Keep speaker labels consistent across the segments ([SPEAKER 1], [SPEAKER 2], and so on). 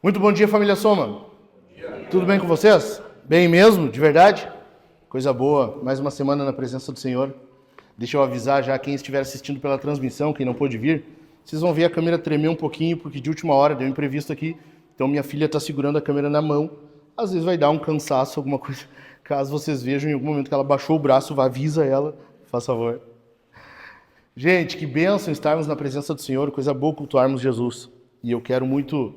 [SPEAKER 1] Muito bom dia, família Soma. Tudo bem com vocês? Bem mesmo? De verdade? Coisa boa. Mais uma semana na presença do Senhor. Deixa eu avisar já quem estiver assistindo pela transmissão, quem não pôde vir. Vocês vão ver a câmera tremer um pouquinho, porque de última hora deu um imprevisto aqui. Então minha filha está segurando a câmera na mão. Às vezes vai dar um cansaço, alguma coisa. Caso vocês vejam em algum momento que ela baixou o braço, avisa ela, faz favor. Gente, que bênção estarmos na presença do Senhor, coisa boa cultuarmos Jesus. E eu quero muito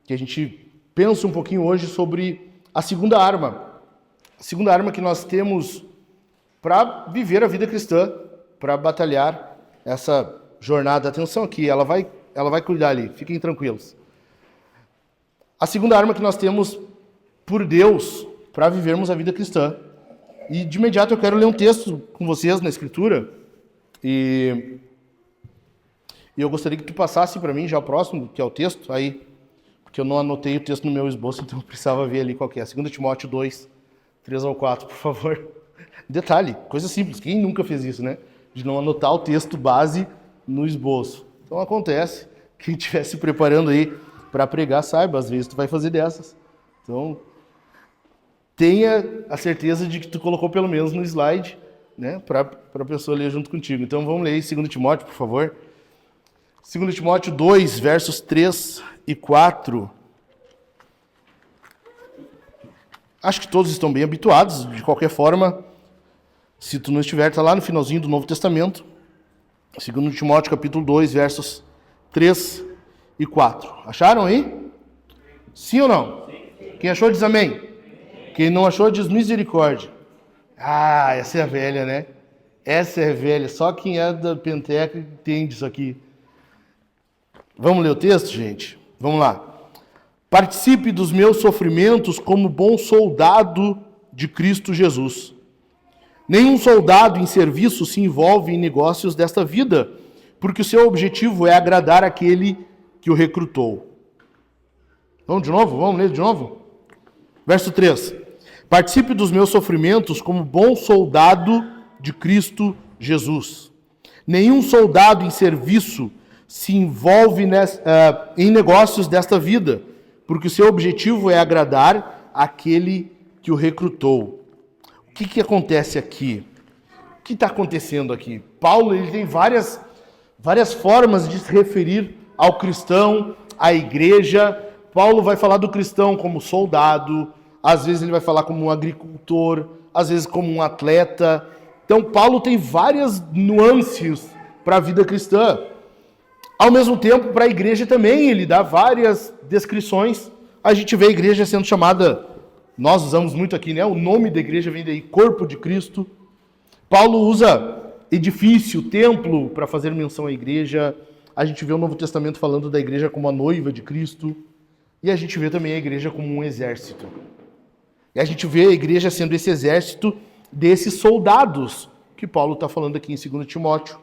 [SPEAKER 1] que a gente pense um pouquinho hoje sobre a segunda arma. A segunda arma que nós temos para viver a vida cristã, para batalhar essa jornada. Atenção aqui, ela vai cuidar ali, fiquem tranquilos. A segunda arma que nós temos por Deus para vivermos a vida cristã. E de imediato eu quero ler um texto com vocês na Escritura. E eu gostaria que tu passasse para mim já o próximo, que é o texto, aí, porque eu não anotei o texto no meu esboço, então eu precisava ver ali qual que é. 2 Timóteo 2, 3 ao 4, por favor. Detalhe, coisa simples, quem nunca fez isso, né? De não anotar o texto base no esboço. Então acontece, quem estiver se preparando aí para pregar, saiba, às vezes tu vai fazer dessas. Então, tenha a certeza de que tu colocou pelo menos no slide, né, para a pessoa ler junto contigo. Então vamos ler aí 2 Timóteo, por favor. 2 Timóteo 2, versos 3 e 4. Acho que todos estão bem habituados, de qualquer forma. Se tu não estiver, está lá no finalzinho do Novo Testamento. 2 Timóteo, capítulo 2, versos 3 e 4. Acharam aí? Sim ou não? Quem achou diz amém. Quem não achou diz misericórdia. Ah, essa é a velha, né? Essa é a velha. Só quem é da Penteca entende isso aqui. Vamos ler o texto, gente? Vamos lá. Participe dos meus sofrimentos como bom soldado de Cristo Jesus. Nenhum soldado em serviço se envolve em negócios desta vida, porque o seu objetivo é agradar aquele que o recrutou. Vamos de novo? Vamos ler de novo? Verso 3. Participe dos meus sofrimentos como bom soldado de Cristo Jesus. Nenhum soldado em serviço se envolve em negócios desta vida, porque o seu objetivo é agradar aquele que o recrutou. O que acontece aqui? O que está acontecendo aqui? Paulo ele tem várias formas de se referir ao cristão, à igreja. Paulo vai falar do cristão como soldado, às vezes ele vai falar como um agricultor, às vezes como um atleta. Então Paulo tem várias nuances para a vida cristã. Ao mesmo tempo, para a igreja também, ele dá várias descrições. A gente vê a igreja sendo chamada, nós usamos muito aqui, né? O nome da igreja vem daí, corpo de Cristo. Paulo usa edifício, templo, para fazer menção à igreja. A gente vê o Novo Testamento falando da igreja como a noiva de Cristo. E a gente vê também a igreja como um exército. E a gente vê a igreja sendo esse exército desses soldados que Paulo está falando aqui em 2 Timóteo.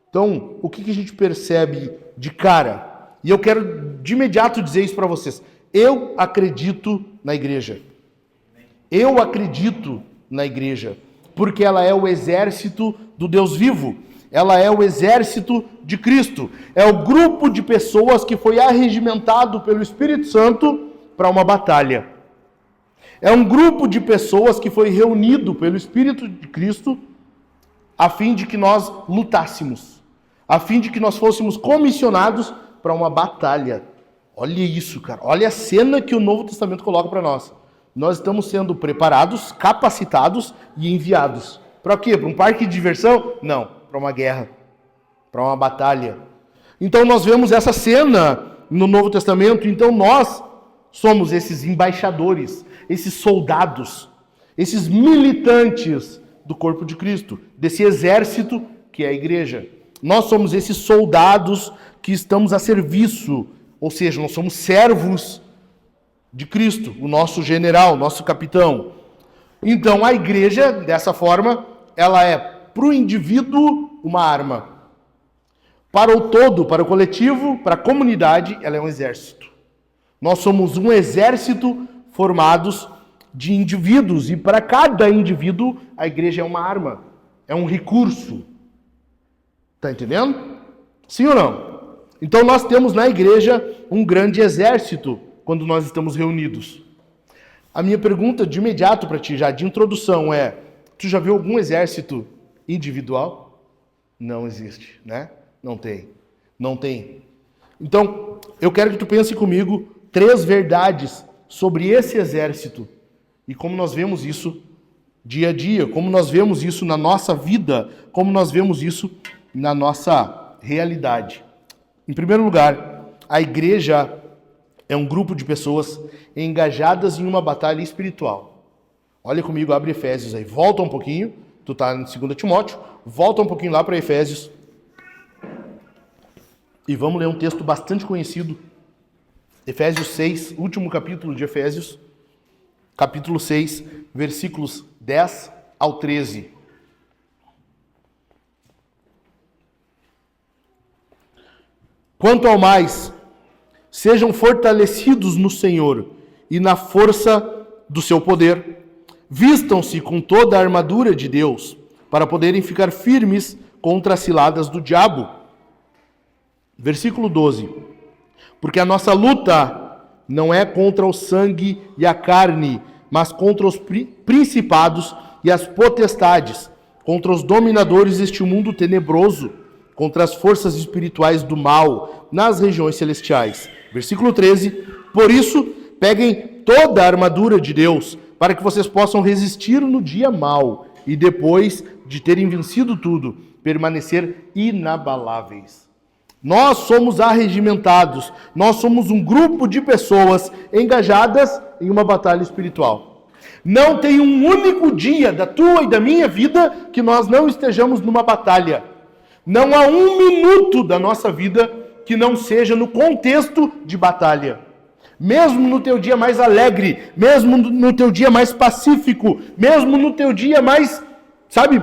[SPEAKER 1] Então, o que a gente percebe de cara? E eu quero de imediato dizer isso para vocês. Eu acredito na igreja. Eu acredito na igreja. Porque ela é o exército do Deus vivo. Ela é o exército de Cristo. É o grupo de pessoas que foi arregimentado pelo Espírito Santo para uma batalha. É um grupo de pessoas que foi reunido pelo Espírito de Cristo a fim de que nós lutássemos, a fim de que nós fôssemos comissionados para uma batalha. Olha isso, cara. Olha a cena que o Novo Testamento coloca para nós. Nós estamos sendo preparados, capacitados e enviados. Para quê? Para um parque de diversão? Não, para uma guerra, para uma batalha. Então nós vemos essa cena no Novo Testamento. Então nós somos esses embaixadores, esses soldados, esses militantes do corpo de Cristo, desse exército que é a igreja. Nós somos esses soldados que estamos a serviço, ou seja, nós somos servos de Cristo, o nosso general, o nosso capitão. Então a igreja, dessa forma, ela é para o indivíduo uma arma. Para o todo, para o coletivo, para a comunidade, ela é um exército. Nós somos um exército formados de indivíduos, e para cada indivíduo a igreja é uma arma, é um recurso. Está entendendo? Sim ou não? Então nós temos na igreja um grande exército quando nós estamos reunidos. A minha pergunta de imediato para ti, já de introdução, é: tu já viu algum exército individual? Não existe, né? Não tem. Não tem. Então, eu quero que tu pense comigo 3 verdades sobre esse exército e como nós vemos isso dia a dia, como nós vemos isso na nossa vida, como nós vemos isso na nossa realidade. Em primeiro lugar, a igreja é um grupo de pessoas engajadas em uma batalha espiritual. Olha comigo, abre Efésios aí. Volta um pouquinho, tu tá em 2 Timóteo, volta um pouquinho lá para Efésios. E vamos ler um texto bastante conhecido. Efésios 6, último capítulo de Efésios. Capítulo 6, versículos 10 ao 13. Quanto ao mais, sejam fortalecidos no Senhor e na força do seu poder. Vistam-se com toda a armadura de Deus, para poderem ficar firmes contra as ciladas do diabo. Versículo 12. Porque a nossa luta não é contra o sangue e a carne, mas contra os principados e as potestades, contra os dominadores deste mundo tenebroso, contra as forças espirituais do mal nas regiões celestiais. Versículo 13. Por isso, peguem toda a armadura de Deus, para que vocês possam resistir no dia mau e depois de terem vencido tudo, permanecer inabaláveis. Nós somos arregimentados, nós somos um grupo de pessoas engajadas em uma batalha espiritual. Não tem um único dia da tua e da minha vida que nós não estejamos numa batalha. Não há um minuto da nossa vida que não seja no contexto de batalha. Mesmo no teu dia mais alegre, mesmo no teu dia mais pacífico, mesmo no teu dia mais, sabe,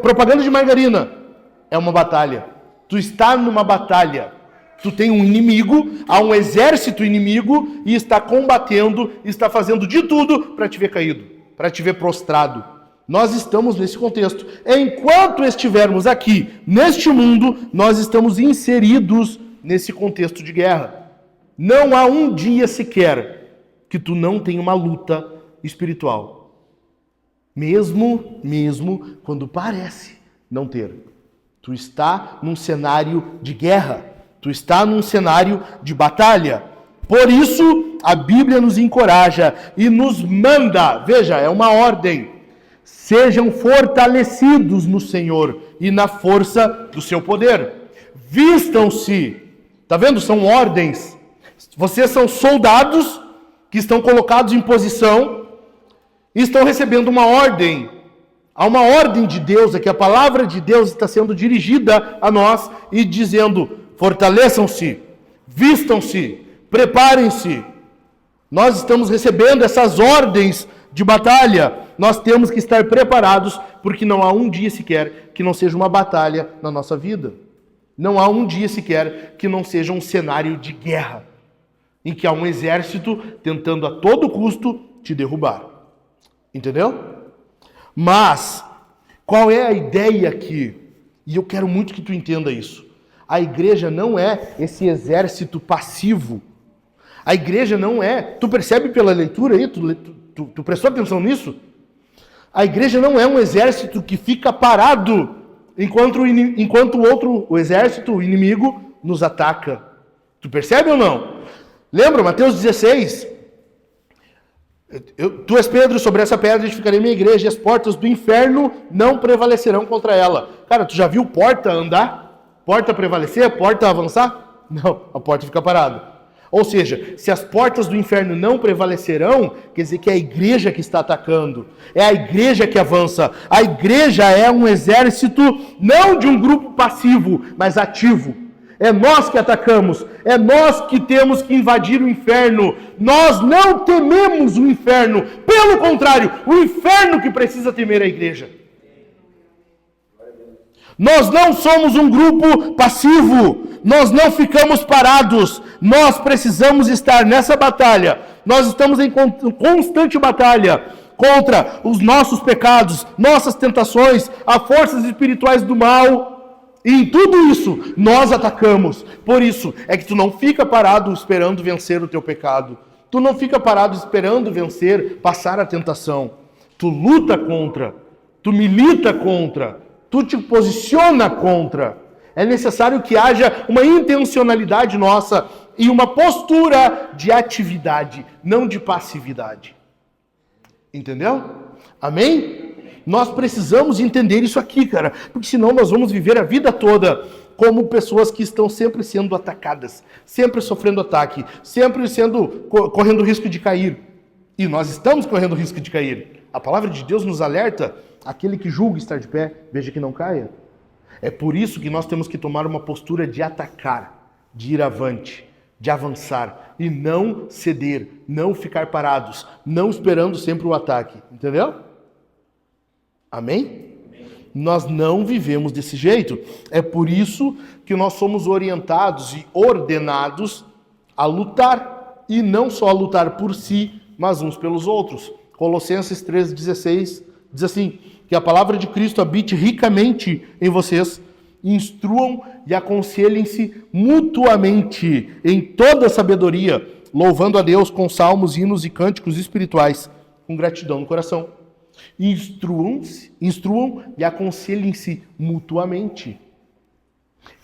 [SPEAKER 1] propaganda de margarina, é uma batalha. Tu está numa batalha. Tu tem um inimigo, há um exército inimigo e está combatendo, está fazendo de tudo para te ver caído, para te ver prostrado. Nós estamos nesse contexto. Enquanto estivermos aqui, neste mundo, nós estamos inseridos nesse contexto de guerra. Não há um dia sequer que tu não tenha uma luta espiritual. Mesmo quando parece não ter. Tu está num cenário de guerra. Tu está num cenário de batalha. Por isso, a Bíblia nos encoraja e nos manda, veja, é uma ordem, sejam fortalecidos no Senhor e na força do seu poder. Vistam-se, tá vendo? São ordens. Vocês são soldados que estão colocados em posição e estão recebendo uma ordem. Há uma ordem de Deus, é que a palavra de Deus está sendo dirigida a nós e dizendo: fortaleçam-se, vistam-se, preparem-se. Nós estamos recebendo essas ordens de batalha. Nós temos que estar preparados, porque não há um dia sequer que não seja uma batalha na nossa vida. Não há um dia sequer que não seja um cenário de guerra, em que há um exército tentando a todo custo te derrubar. Entendeu? Mas, qual é a ideia aqui? E eu quero muito que tu entenda isso. A igreja não é esse exército passivo. A igreja não é... Tu percebe pela leitura aí? Tu prestou atenção nisso? A igreja não é um exército que fica parado enquanto o exército, o inimigo, nos ataca. Tu percebe ou não? Lembra, Mateus 16... Tu és Pedro, sobre essa pedra edificarei minha igreja, e as portas do inferno não prevalecerão contra ela. Cara, tu já viu porta andar? Porta prevalecer? Porta avançar? Não, a porta fica parada. Ou seja, se as portas do inferno não prevalecerão, quer dizer que é a igreja que está atacando. É a igreja que avança. A igreja é um exército não de um grupo passivo, mas ativo. É nós que atacamos, é nós que temos que invadir o inferno. Nós não tememos o inferno, pelo contrário, o inferno que precisa temer a igreja. Nós não somos um grupo passivo, nós não ficamos parados, nós precisamos estar nessa batalha. Nós estamos em constante batalha contra os nossos pecados, nossas tentações, as forças espirituais do mal. E em tudo isso, nós atacamos. Por isso, é que tu não fica parado esperando vencer o teu pecado. Tu não fica parado esperando vencer, passar a tentação. Tu luta contra, tu milita contra, tu te posiciona contra. É necessário que haja uma intencionalidade nossa e uma postura de atividade, não de passividade. Entendeu? Amém? Nós precisamos entender isso aqui, cara, porque senão nós vamos viver a vida toda como pessoas que estão sempre sendo atacadas, sempre sofrendo ataque, sempre correndo risco de cair. E nós estamos correndo risco de cair. A palavra de Deus nos alerta, aquele que julga estar de pé, veja que não caia. É por isso que nós temos que tomar uma postura de atacar, de ir avante, de avançar e não ceder, não ficar parados, não esperando sempre o ataque. Entendeu? Amém? Nós não vivemos desse jeito. É por isso que nós somos orientados e ordenados a lutar. E não só a lutar por si, mas uns pelos outros. Colossenses 3,16 diz assim, que a palavra de Cristo habite ricamente em vocês, instruam e aconselhem-se mutuamente em toda sabedoria, louvando a Deus com salmos, hinos e cânticos espirituais, com gratidão no coração. Instruam e aconselhem-se mutuamente.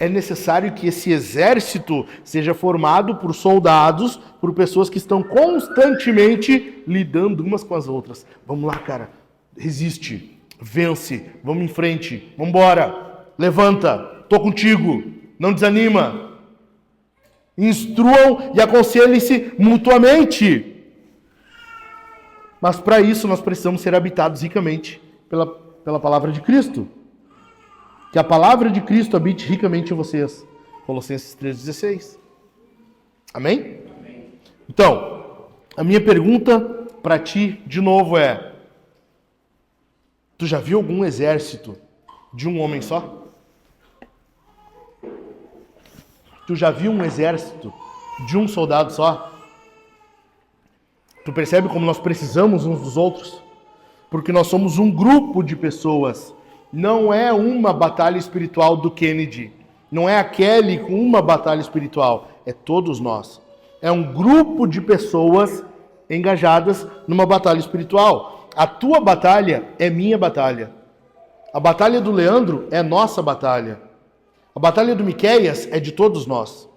[SPEAKER 1] É necessário que esse exército seja formado por soldados, por pessoas que estão constantemente lidando umas com as outras. Vamos lá, cara. Resiste. Vence. Vamos em frente. Vamos embora. Levanta. Tô contigo. Não desanima. Instruam e aconselhem-se mutuamente. Mas para isso nós precisamos ser habitados ricamente pela palavra de Cristo. Que a palavra de Cristo habite ricamente em vocês. Colossenses 3,16. Amém? Amém? Então, a minha pergunta para ti, de novo, é: tu já viu algum exército de um homem só? Tu já viu um exército de um soldado só? Tu percebe como nós precisamos uns dos outros? Porque nós somos um grupo de pessoas. Não é uma batalha espiritual do Kennedy. Não é a Kelly com uma batalha espiritual. É todos nós. É um grupo de pessoas engajadas numa batalha espiritual. A tua batalha é minha batalha. A batalha do Leandro é nossa batalha. A batalha do Miqueias é de todos nós.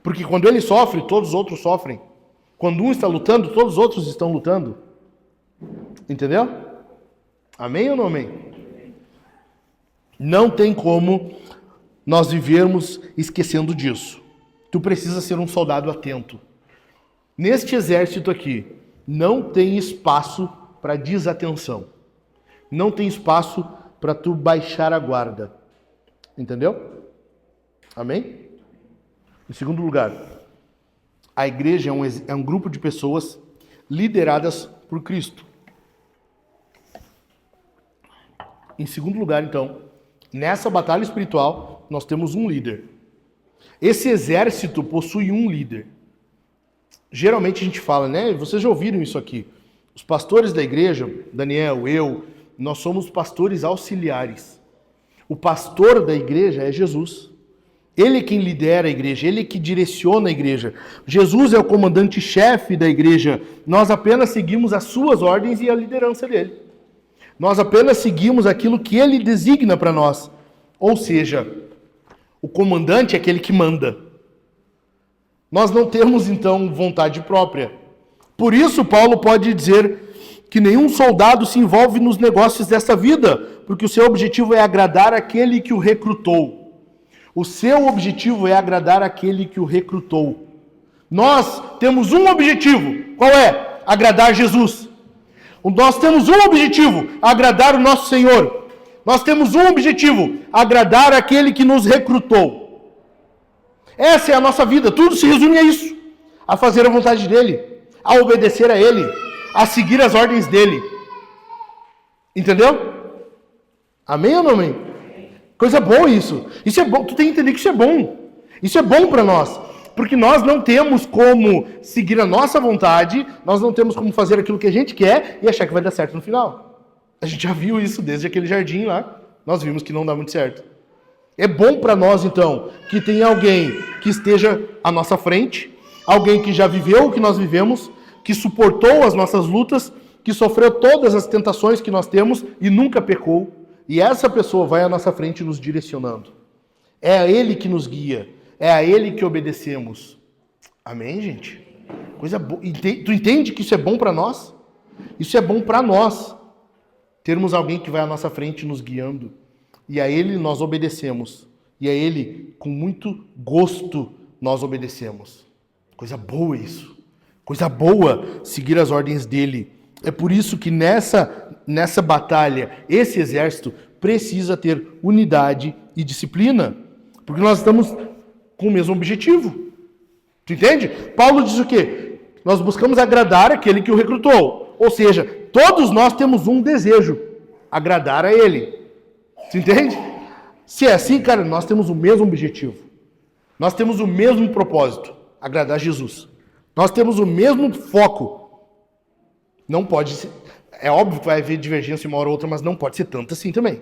[SPEAKER 1] Porque quando ele sofre, todos os outros sofrem. Quando um está lutando, todos os outros estão lutando. Entendeu? Amém ou não amém? Não tem como nós vivermos esquecendo disso. Tu precisa ser um soldado atento. Neste exército aqui, não tem espaço para desatenção. Não tem espaço para tu baixar a guarda. Entendeu? Amém? Em segundo lugar, a igreja é um grupo de pessoas lideradas por Cristo. Em segundo lugar, então, nessa batalha espiritual, nós temos um líder. Esse exército possui um líder. Geralmente a gente fala, né? Vocês já ouviram isso aqui. Os pastores da igreja, Daniel, eu, nós somos pastores auxiliares. O pastor da igreja é Jesus. Ele é quem lidera a igreja, ele é que direciona a igreja. Jesus é o comandante-chefe da igreja. Nós apenas seguimos as suas ordens e a liderança dele. Nós apenas seguimos aquilo que ele designa para nós. Ou seja, o comandante é aquele que manda. Nós não temos, então, vontade própria. Por isso, Paulo pode dizer que nenhum soldado se envolve nos negócios desta vida, porque o seu objetivo é agradar aquele que o recrutou. O seu objetivo é agradar aquele que o recrutou. Nós temos um objetivo. Qual é? Agradar Jesus. Nós temos um objetivo, agradar o nosso Senhor. Nós temos um objetivo, agradar aquele que nos recrutou. Essa é a nossa vida, tudo se resume a isso. A fazer a vontade dele, a obedecer a ele, a seguir as ordens dele. Entendeu? Amém ou não amém? Coisa boa isso. Isso é bom, tu tem que entender que isso é bom. Isso é bom para nós. Porque nós não temos como seguir a nossa vontade, nós não temos como fazer aquilo que a gente quer e achar que vai dar certo no final. A gente já viu isso desde aquele jardim lá. Nós vimos que não dá muito certo. É bom para nós, então, que tenha alguém que esteja à nossa frente, Alguém que já viveu o que nós vivemos, que suportou as nossas lutas, que sofreu todas as tentações que nós temos e nunca pecou. E essa pessoa vai à nossa frente nos direcionando. É a Ele que nos guia. É a Ele que obedecemos. Amém, gente? Coisa boa. Tu entende que isso é bom para nós? Isso é bom para nós. Termos alguém que vai à nossa frente nos guiando. E a Ele nós obedecemos. E a Ele, com muito gosto, nós obedecemos. Coisa boa isso. Coisa boa seguir as ordens dEle. É por isso que nessa batalha, esse exército precisa ter unidade e disciplina. Porque nós estamos com o mesmo objetivo. Tu entende? Paulo diz o quê? Nós buscamos agradar aquele que o recrutou. Ou seja, todos nós temos um desejo. Agradar a ele. Tu entende? Se é assim, cara, nós temos o mesmo objetivo. Nós temos o mesmo propósito. Agradar Jesus. Nós temos o mesmo foco. Não pode ser... É óbvio que vai haver divergência uma hora ou outra, mas não pode ser tanto assim também.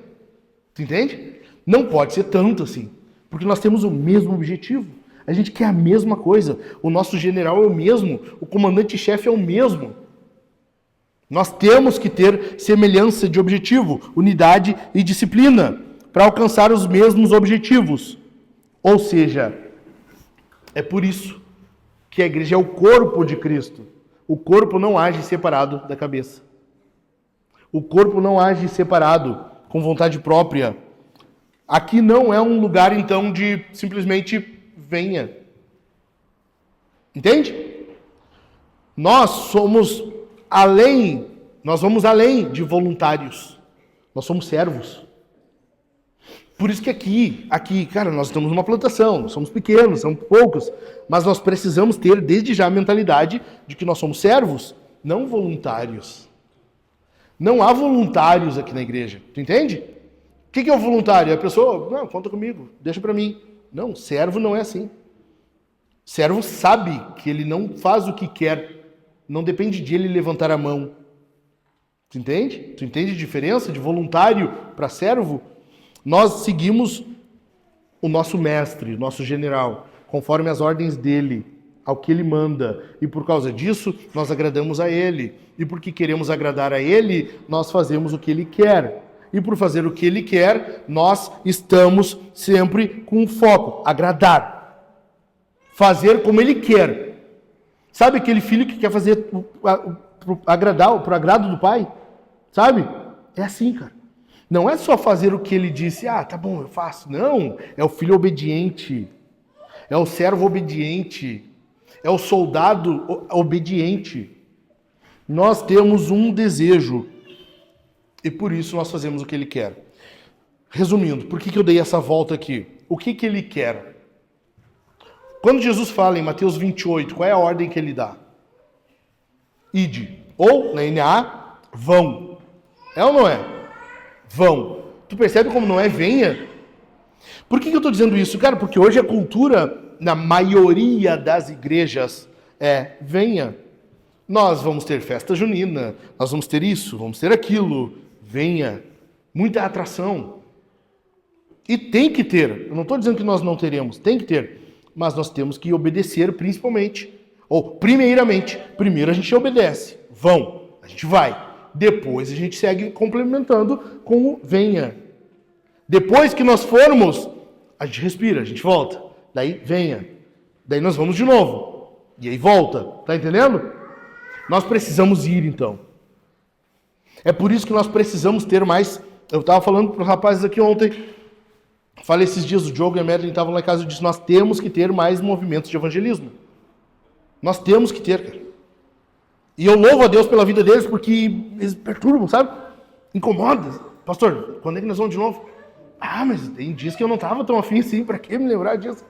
[SPEAKER 1] Tu entende? Não pode ser tanto assim. Porque nós temos o mesmo objetivo. A gente quer a mesma coisa. O nosso general é o mesmo. O comandante-chefe é o mesmo. Nós temos que ter semelhança de objetivo, unidade e disciplina para alcançar os mesmos objetivos. Ou seja, é por isso que a igreja é o corpo de Cristo. O corpo não age separado da cabeça. O corpo não age separado, com vontade própria. Aqui não é um lugar, então, de simplesmente venha. Entende? Nós vamos além de voluntários. Nós somos servos. Por isso que aqui, cara, nós estamos numa plantação, nós somos pequenos, somos poucos, mas nós precisamos ter desde já a mentalidade de que nós somos servos, não voluntários. Não há voluntários aqui na igreja, tu entende? O que é o voluntário? A pessoa, não, conta comigo, deixa pra mim. Não, servo não é assim. Servo sabe que ele não faz o que quer, não depende de ele levantar a mão. Tu entende? Tu entende a diferença de voluntário para servo? Nós seguimos o nosso mestre, o nosso general, conforme as ordens dele, ao que ele manda. E por causa disso, nós agradamos a ele. E porque queremos agradar a ele, nós fazemos o que ele quer. E por fazer o que ele quer, nós estamos sempre com um foco, agradar. Fazer como ele quer. Sabe aquele filho que quer fazer pro agrado do pai? Sabe? É assim, cara. Não é só fazer o que ele disse, tá bom, eu faço. Não, é o filho obediente. É o servo obediente. É o soldado obediente. Nós temos um desejo. E por isso nós fazemos o que ele quer. Resumindo, por que eu dei essa volta aqui? O que ele quer? Quando Jesus fala em Mateus 28, qual é a ordem que ele dá? Ide. Ou, na NA, vão. É ou não é? Vão. Tu percebe como não é venha? Por que eu estou dizendo isso? Cara, porque hoje a cultura, na maioria das igrejas, é venha. Nós vamos ter festa junina, nós vamos ter isso, vamos ter aquilo. Venha. Muita atração. E tem que ter. Eu não estou dizendo que nós não teremos, tem que ter. Mas nós temos que obedecer principalmente. Ou primeiramente. Primeiro a gente obedece. Vão. A gente vai. Depois a gente segue complementando com o venha. Depois que nós formos, a gente respira, a gente volta. Daí venha. Daí nós vamos de novo. E aí volta. Tá entendendo? Nós precisamos ir então. É por isso que nós precisamos ter mais... Eu estava falando para os rapazes aqui ontem. Falei esses dias, o Diogo e a Madeline estavam lá em casa e eu disse, nós temos que ter mais movimentos de evangelismo. Nós temos que ter, cara. E eu louvo a Deus pela vida deles porque eles perturbam, sabe? Incomoda. Pastor, quando é que nós vamos de novo? Mas tem dias que eu não estava tão afim assim, para que me lembrar disso?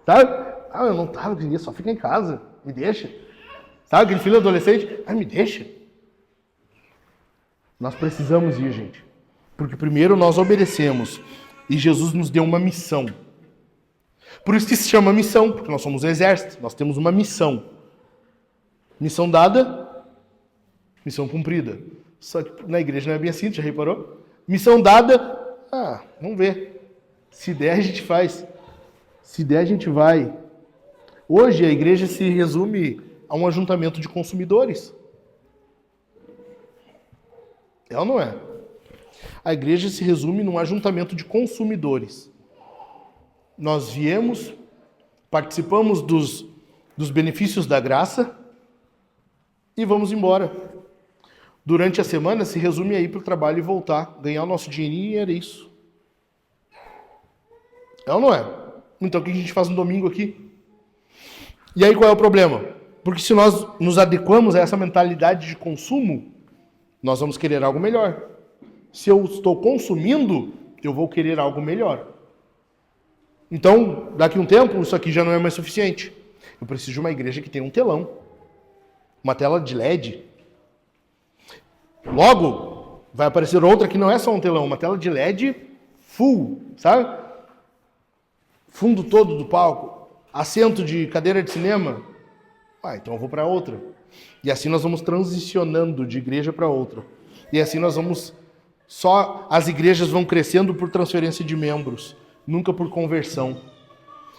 [SPEAKER 1] Sabe? Eu não estava, queria só ficar em casa, me deixa. Sabe aquele filho adolescente? Me deixa. Nós precisamos ir, gente. Porque primeiro nós obedecemos e Jesus nos deu uma missão. Por isso que se chama missão, porque nós somos um exército, nós temos uma missão. Missão dada, missão cumprida. Só que na igreja não é bem assim, já reparou? Missão dada, vamos ver. Se der, a gente faz. Se der, a gente vai. Hoje a igreja se resume a um ajuntamento de consumidores. É ou não é? A igreja se resume num ajuntamento de consumidores. Nós viemos, participamos dos benefícios da graça e vamos embora. Durante a semana se resume a ir para o trabalho e voltar, ganhar o nosso dinheirinho e era isso. É ou não é? Então o que a gente faz no domingo aqui? E aí qual é o problema? Porque se nós nos adequamos a essa mentalidade de consumo, nós vamos querer algo melhor. Se eu estou consumindo, eu vou querer algo melhor. Então, daqui a um tempo, isso aqui já não é mais suficiente. Eu preciso de uma igreja que tenha um telão. Uma tela de LED. Logo, vai aparecer outra que não é só um telão, uma tela de LED full, sabe? Fundo todo do palco. Assento de cadeira de cinema. Então eu vou para outra. E assim nós vamos transicionando de igreja para outra. E assim nós vamos... Só as igrejas vão crescendo por transferência de membros, nunca por conversão.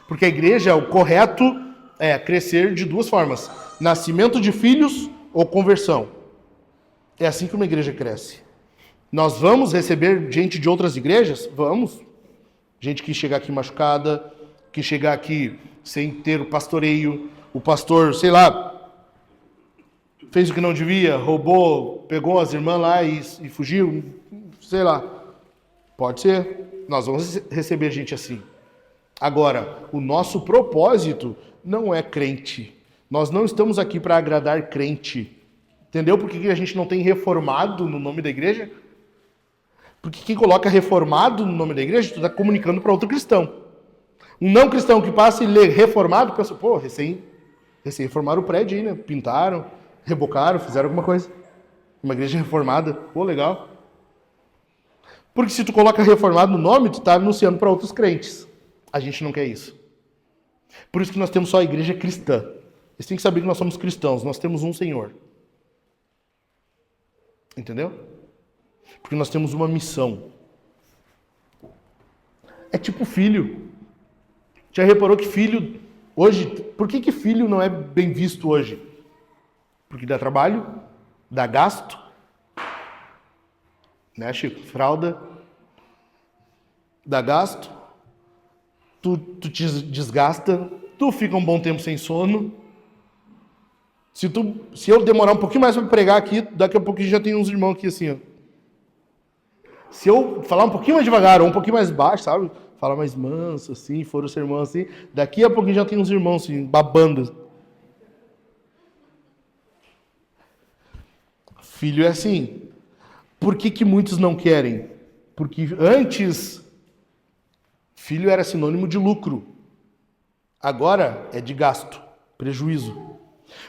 [SPEAKER 1] Porque a igreja, o correto é crescer de duas formas. Nascimento de filhos ou conversão. É assim que uma igreja cresce. Nós vamos receber gente de outras igrejas? Vamos. Gente que chega aqui machucada, que chega aqui sem ter o pastoreio, o pastor, sei lá, fez o que não devia, roubou, pegou as irmãs lá e fugiu, sei lá. Pode ser. Nós vamos receber gente assim. Agora, o nosso propósito não é crente. Nós não estamos aqui para agradar crente. Entendeu por que a gente não tem reformado no nome da igreja? Porque quem coloca reformado no nome da igreja, tu está comunicando para outro cristão. Um não cristão que passa e lê reformado, pensa, pô, recém-reformaram o prédio aí, né? Pintaram, rebocaram, fizeram alguma coisa. Uma igreja reformada, pô, legal. Porque se tu coloca reformado no nome, tu está anunciando para outros crentes. A gente não quer isso. Por isso que nós temos só a igreja cristã. Vocês têm que saber que nós somos cristãos, nós temos um Senhor. Entendeu? Porque nós temos uma missão. É tipo filho. Já reparou que filho... Hoje, por que filho não é bem visto hoje? Porque dá trabalho, dá gasto, né, Chico? Fralda, dá gasto, tu te desgasta, tu fica um bom tempo sem sono. Se eu demorar um pouquinho mais para pregar aqui, daqui a pouco já tem uns irmãos aqui assim, ó. Se eu falar um pouquinho mais devagar, ou um pouquinho mais baixo, sabe? Falar mais manso, assim, for o sermão assim, daqui a pouquinho já tem uns irmãos assim, babando. Filho é assim. Por que muitos não querem? Porque antes, filho era sinônimo de lucro. Agora é de gasto, prejuízo.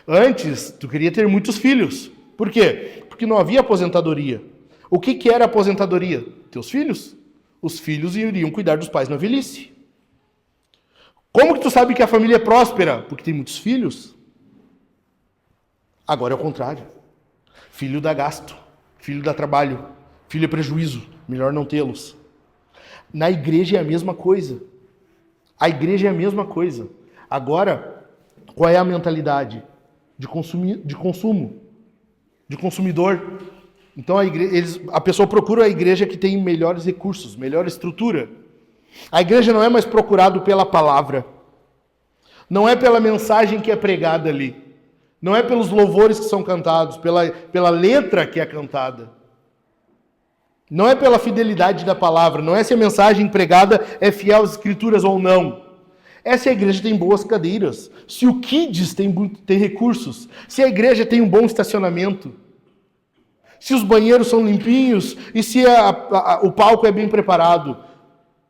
[SPEAKER 1] Antes, tu queria ter muitos filhos. Por quê? Porque não havia aposentadoria. O que era aposentadoria? Teus filhos. Os filhos iriam cuidar dos pais na velhice. Como que tu sabe que a família é próspera? Porque tem muitos filhos. Agora é o contrário. Filho dá gasto, filho dá trabalho, filho é prejuízo, melhor não tê-los. Na igreja é a mesma coisa. A igreja é a mesma coisa. Agora, qual é a mentalidade? De consumo, de consumidor. Então a pessoa procura a igreja que tem melhores recursos, melhor estrutura. A igreja não é mais procurada pela palavra. Não é pela mensagem que é pregada ali. Não é pelos louvores que são cantados, pela letra que é cantada. Não é pela fidelidade da palavra, não é se a mensagem pregada é fiel às escrituras ou não. É se a igreja tem boas cadeiras, se o Kids tem recursos, se a igreja tem um bom estacionamento, se os banheiros são limpinhos e se o palco é bem preparado,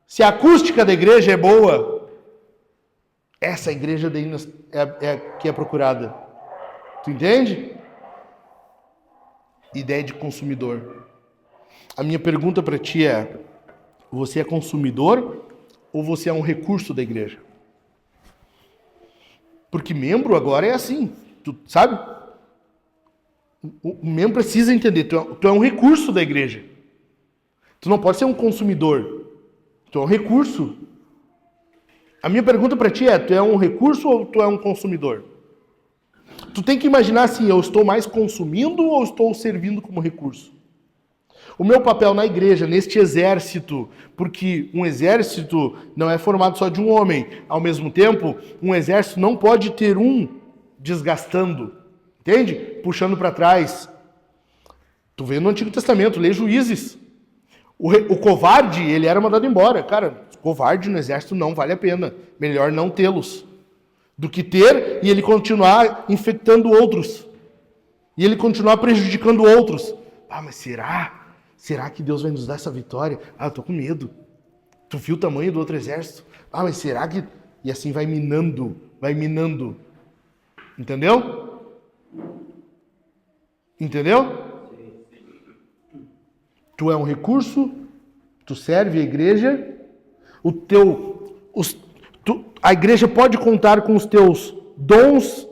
[SPEAKER 1] se a acústica da igreja é boa. Essa igreja daí é que é procurada. Tu entende? Ideia de consumidor. A minha pergunta para ti é: você é consumidor ou você é um recurso da igreja? Porque membro agora é assim, tu sabe? O membro precisa entender, tu é um recurso da igreja. Tu não pode ser um consumidor. Tu é um recurso. A minha pergunta para ti é, tu é um recurso ou tu é um consumidor? Tu tem que imaginar assim, eu estou mais consumindo ou estou servindo como recurso? O meu papel na igreja, neste exército, porque um exército não é formado só de um homem. Ao mesmo tempo, um exército não pode ter um desgastando, entende? Puxando para trás. Tu vê no Antigo Testamento, lê Juízes. O covarde, ele era mandado embora. Cara, covarde no exército não vale a pena. Melhor não tê-los. Do que ter e ele continuar infectando outros. E ele continuar prejudicando outros. Ah, mas será? Será que Deus vai nos dar essa vitória? Ah, eu tô com medo. Tu viu o tamanho do outro exército? Ah, mas será que... E assim vai minando, vai minando. Entendeu? Entendeu? Tu é um recurso, tu serve a igreja, a igreja pode contar com os teus dons,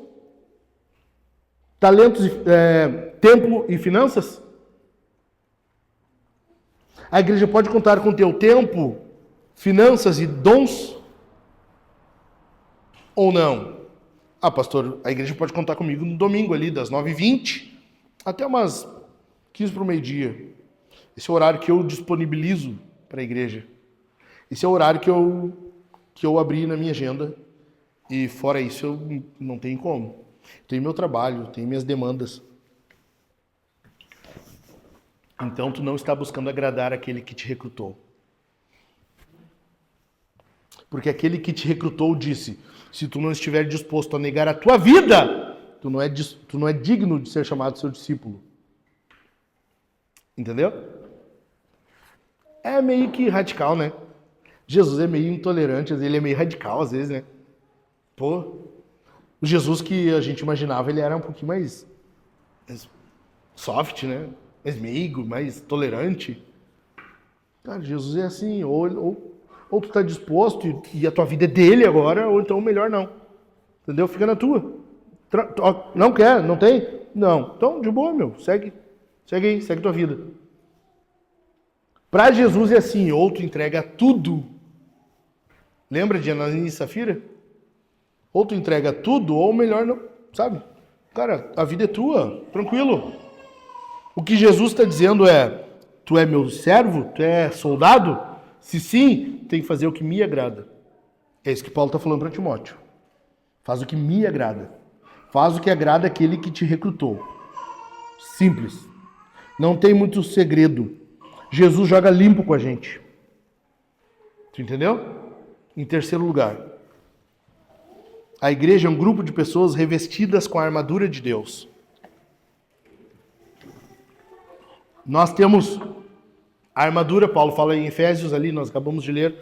[SPEAKER 1] talentos, tempo e finanças? A igreja pode contar com o teu tempo, finanças e dons? Ou não? Ah, pastor, a igreja pode contar comigo no domingo ali, das 9h20 até umas 15 para o meio-dia. Esse é o horário que eu disponibilizo para a igreja. Esse é o horário que eu abri na minha agenda. E fora isso, eu não tenho como. Tenho meu trabalho, tenho minhas demandas. Então, tu não está buscando agradar aquele que te recrutou. Porque aquele que te recrutou disse, se tu não estiver disposto a negar a tua vida, tu não é digno de ser chamado seu discípulo. Entendeu? É meio que radical, né? Jesus é meio intolerante, ele é meio radical às vezes, né? Pô, o Jesus que a gente imaginava, ele era um pouquinho mais soft, né? Mais meigo, mais tolerante. Cara, Jesus é assim, ou tu tá disposto e a tua vida é dele agora, ou então melhor não. Entendeu? Fica na tua. Não quer? Não tem? Não. Então, de boa, meu. Segue aí, segue tua vida. Para Jesus é assim, ou tu entrega tudo. Lembra de Ananias e Safira? Ou tu entrega tudo, ou melhor não, sabe? Cara, a vida é tua, tranquilo. O que Jesus está dizendo é, tu é meu servo? Tu é soldado? Se sim, tem que fazer o que me agrada. É isso que Paulo está falando para Timóteo. Faz o que me agrada. Faz o que agrada aquele que te recrutou. Simples. Não tem muito segredo. Jesus joga limpo com a gente. Tu entendeu? Em terceiro lugar, a igreja é um grupo de pessoas revestidas com a armadura de Deus. Nós temos a armadura, Paulo fala em Efésios ali, nós acabamos de ler,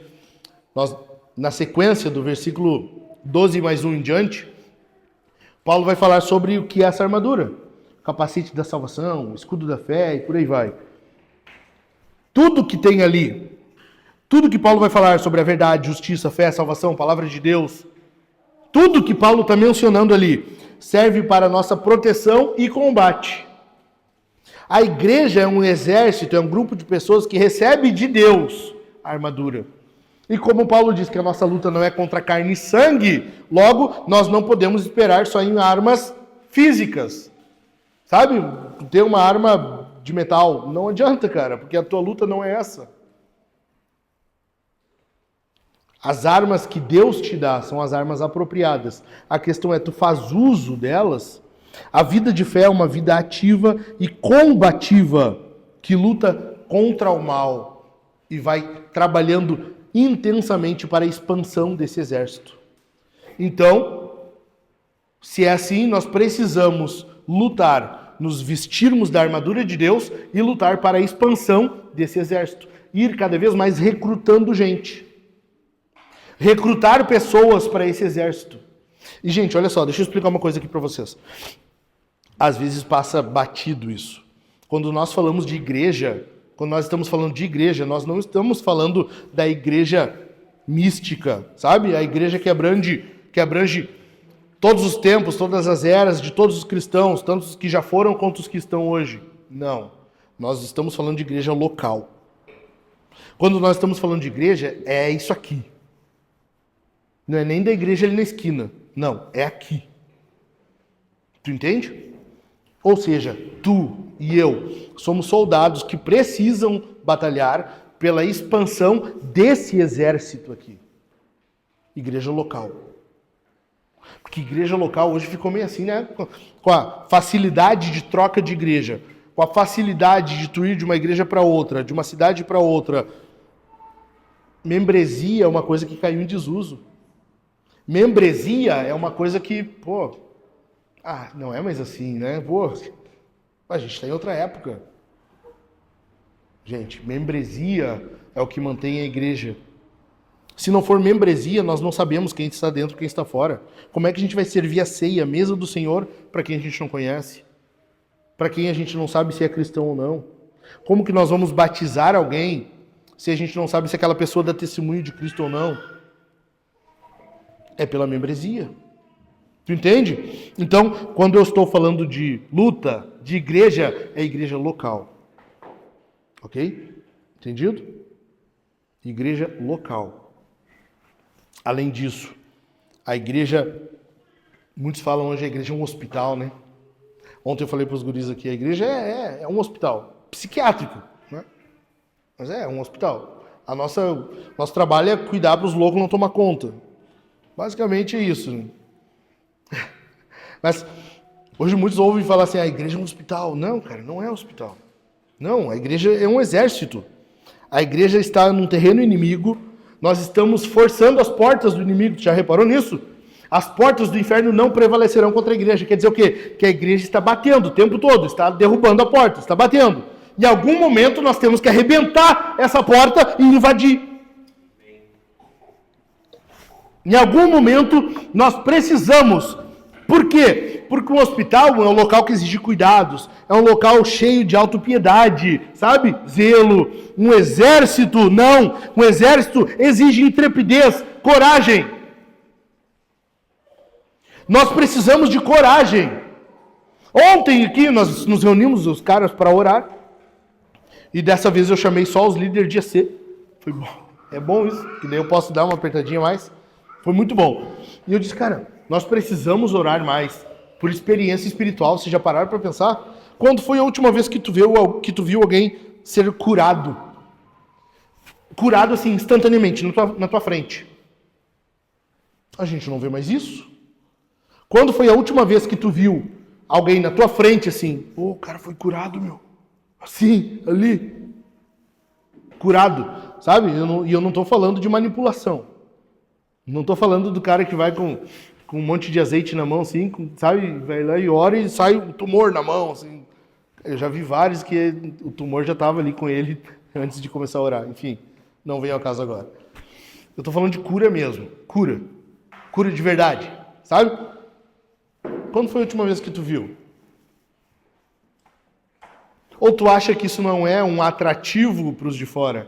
[SPEAKER 1] na sequência do versículo 12 mais 1 em diante, Paulo vai falar sobre o que é essa armadura. Capacete da salvação, escudo da fé e por aí vai. Tudo que tem ali, tudo que Paulo vai falar sobre a verdade, justiça, fé, salvação, palavra de Deus, tudo que Paulo está mencionando ali serve para a nossa proteção e combate. A igreja é um exército, é um grupo de pessoas que recebe de Deus a armadura. E como Paulo diz que a nossa luta não é contra carne e sangue, logo nós não podemos esperar só em armas físicas. Sabe? Ter uma arma de metal não adianta, cara, porque a tua luta não é essa. As armas que Deus te dá são as armas apropriadas. A questão é, tu faz uso delas? A vida de fé é uma vida ativa e combativa, que luta contra o mal e vai trabalhando intensamente para a expansão desse exército. Então, se é assim, nós precisamos lutar, nos vestirmos da armadura de Deus e lutar para a expansão desse exército. Ir cada vez mais recrutando gente. Recrutar pessoas para esse exército. E, gente, olha só, deixa eu explicar uma coisa aqui para vocês. Às vezes passa batido isso. Quando nós falamos de igreja, quando nós estamos falando de igreja, nós não estamos falando da igreja mística, sabe? A igreja que abrange todos os tempos, todas as eras de todos os cristãos, tanto os que já foram quanto os que estão hoje. Não. Nós estamos falando de igreja local. Quando nós estamos falando de igreja, é isso aqui. Não é nem da igreja ali na esquina. Não, é aqui. Tu entende? Ou seja, tu e eu somos soldados que precisam batalhar pela expansão desse exército aqui. Igreja local. Porque igreja local hoje ficou meio assim, né? Com a facilidade de troca de igreja, com a facilidade de tu ir de uma igreja para outra, de uma cidade para outra. Membresia é uma coisa que caiu em desuso. Membresia é uma coisa que, não é mais assim, né? A gente está em outra época. Gente, membresia é o que mantém a igreja. Se não for membresia, nós não sabemos quem está dentro e quem está fora. Como é que a gente vai servir a ceia, a mesa do Senhor, para quem a gente não conhece? Para quem a gente não sabe se é cristão ou não? Como que nós vamos batizar alguém se a gente não sabe se aquela pessoa dá testemunho de Cristo ou não? É pela membresia. Tu entende? Então, quando eu estou falando de luta, de igreja, é igreja local. Ok? Entendido? Igreja local. Além disso, a igreja, muitos falam hoje a igreja é um hospital, né? Ontem eu falei para os guris aqui, a igreja é um hospital psiquiátrico, né? Mas é um hospital. Nosso trabalho é cuidar para os loucos não tomar conta. Basicamente é isso. Né? Mas hoje muitos ouvem falar assim, a igreja é um hospital. Não, cara, não é um hospital. Não, a igreja é um exército. A igreja está num terreno inimigo. Nós estamos forçando as portas do inimigo. Tu já reparou nisso? As portas do inferno não prevalecerão contra a igreja. Quer dizer o quê? Que a igreja está batendo o tempo todo, está derrubando a porta, está batendo. Em algum momento nós temos que arrebentar essa porta e invadir. Em algum momento nós precisamos. Por quê? Porque um hospital é um local que exige cuidados, é um local cheio de autopiedade, sabe? Zelo. Um exército, não. Um exército exige intrepidez, coragem. Nós precisamos de coragem. Ontem aqui nós nos reunimos os caras para orar. E dessa vez eu chamei só os líderes de AC. Foi bom. É bom isso, que daí eu posso dar uma apertadinha mais. Foi muito bom. E eu disse, cara, nós precisamos orar mais por experiência espiritual. Vocês já pararam para pensar? Quando foi a última vez que tu viu alguém ser curado? Curado assim, instantaneamente, na tua frente. A gente não vê mais isso. Quando foi a última vez que tu viu alguém na tua frente assim, o cara foi curado, meu. Assim, ali. Curado, sabe? E eu não estou falando de manipulação. Não estou falando do cara que vai com um monte de azeite na mão, assim, sabe? Vai lá e ora e sai um tumor na mão, assim. Eu já vi vários que o tumor já estava ali com ele antes de começar a orar. Enfim, não vem ao caso agora. Eu estou falando de cura mesmo. Cura. Cura de verdade, sabe? Quando foi a última vez que tu viu? Ou tu acha que isso não é um atrativo para os de fora?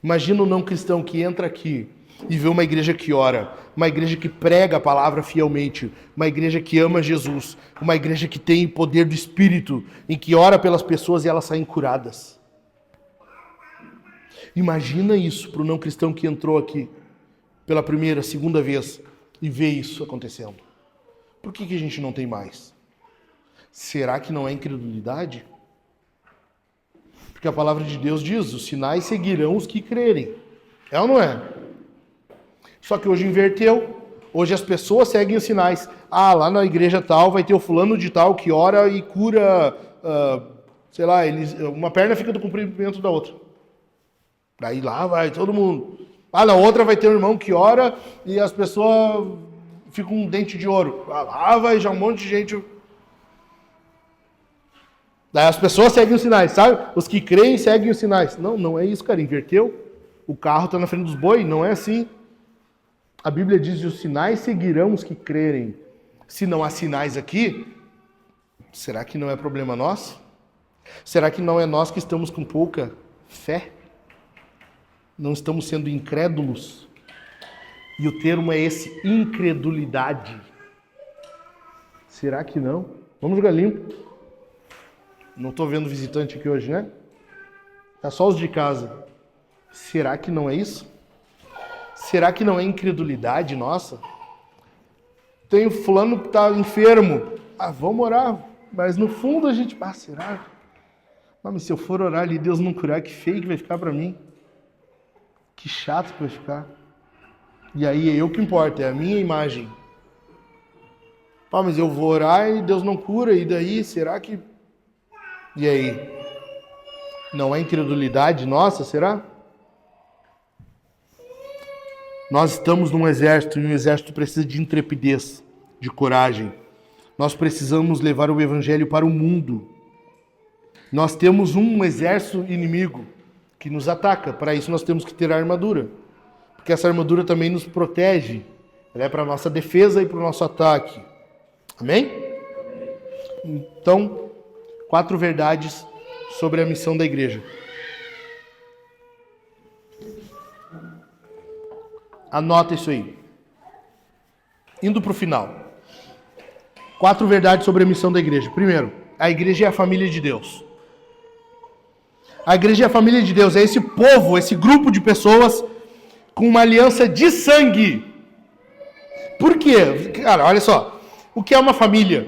[SPEAKER 1] Imagina um não cristão que entra aqui e vê uma igreja que ora, uma igreja que prega a palavra fielmente, uma igreja que ama Jesus, uma igreja que tem poder do Espírito, em que ora pelas pessoas e elas saem curadas. Imagina isso para o não cristão que entrou aqui pela primeira, segunda vez e vê isso acontecendo. Por que a gente não tem mais? Será que não é incredulidade? Porque a palavra de Deus diz, os sinais seguirão os que crerem. É ou não é? Só que hoje inverteu. Hoje as pessoas seguem os sinais. Ah, lá na igreja tal vai ter o fulano de tal que ora e cura, sei lá, uma perna fica do comprimento da outra. Daí lá vai todo mundo. Ah, na outra vai ter um irmão que ora e as pessoas ficam com um dente de ouro. Ah, lá vai já um monte de gente. Daí as pessoas seguem os sinais, sabe? Os que creem seguem os sinais. Não, não é isso, cara. Inverteu. O carro está na frente dos bois. Não é assim. A Bíblia diz que os sinais seguirão os que crerem. Se não há sinais aqui, será que não é problema nosso? Será que não é nós que estamos com pouca fé? Não estamos sendo incrédulos? E o termo é esse, incredulidade. Será que não? Vamos jogar limpo. Não estou vendo visitante aqui hoje, né? Tá só os de casa. Será que não é isso? será que não é incredulidade nossa? Tem o fulano que está enfermo. Vamos orar. Mas no fundo a gente... será? Mas se eu for orar ali e Deus não curar, que feio que vai ficar para mim. Que chato que vai ficar. E aí é eu que importa, é a minha imagem. Mas eu vou orar e Deus não cura, e daí, será que... E aí? Não é incredulidade nossa, será? Nós estamos num exército, e um exército precisa de intrepidez, de coragem. Nós precisamos levar o evangelho para o mundo. Nós temos um exército inimigo que nos ataca. Para isso nós temos que ter a armadura. Porque essa armadura também nos protege. Ela é para a nossa defesa e para o nosso ataque. Amém? Então, 4 verdades sobre a missão da igreja. Anota isso aí. Indo para o final. 4 verdades sobre a missão da igreja. Primeiro, a igreja é a família de Deus. A igreja é a família de Deus. É esse povo, esse grupo de pessoas com uma aliança de sangue. Por quê? Cara, olha só. O que é uma família?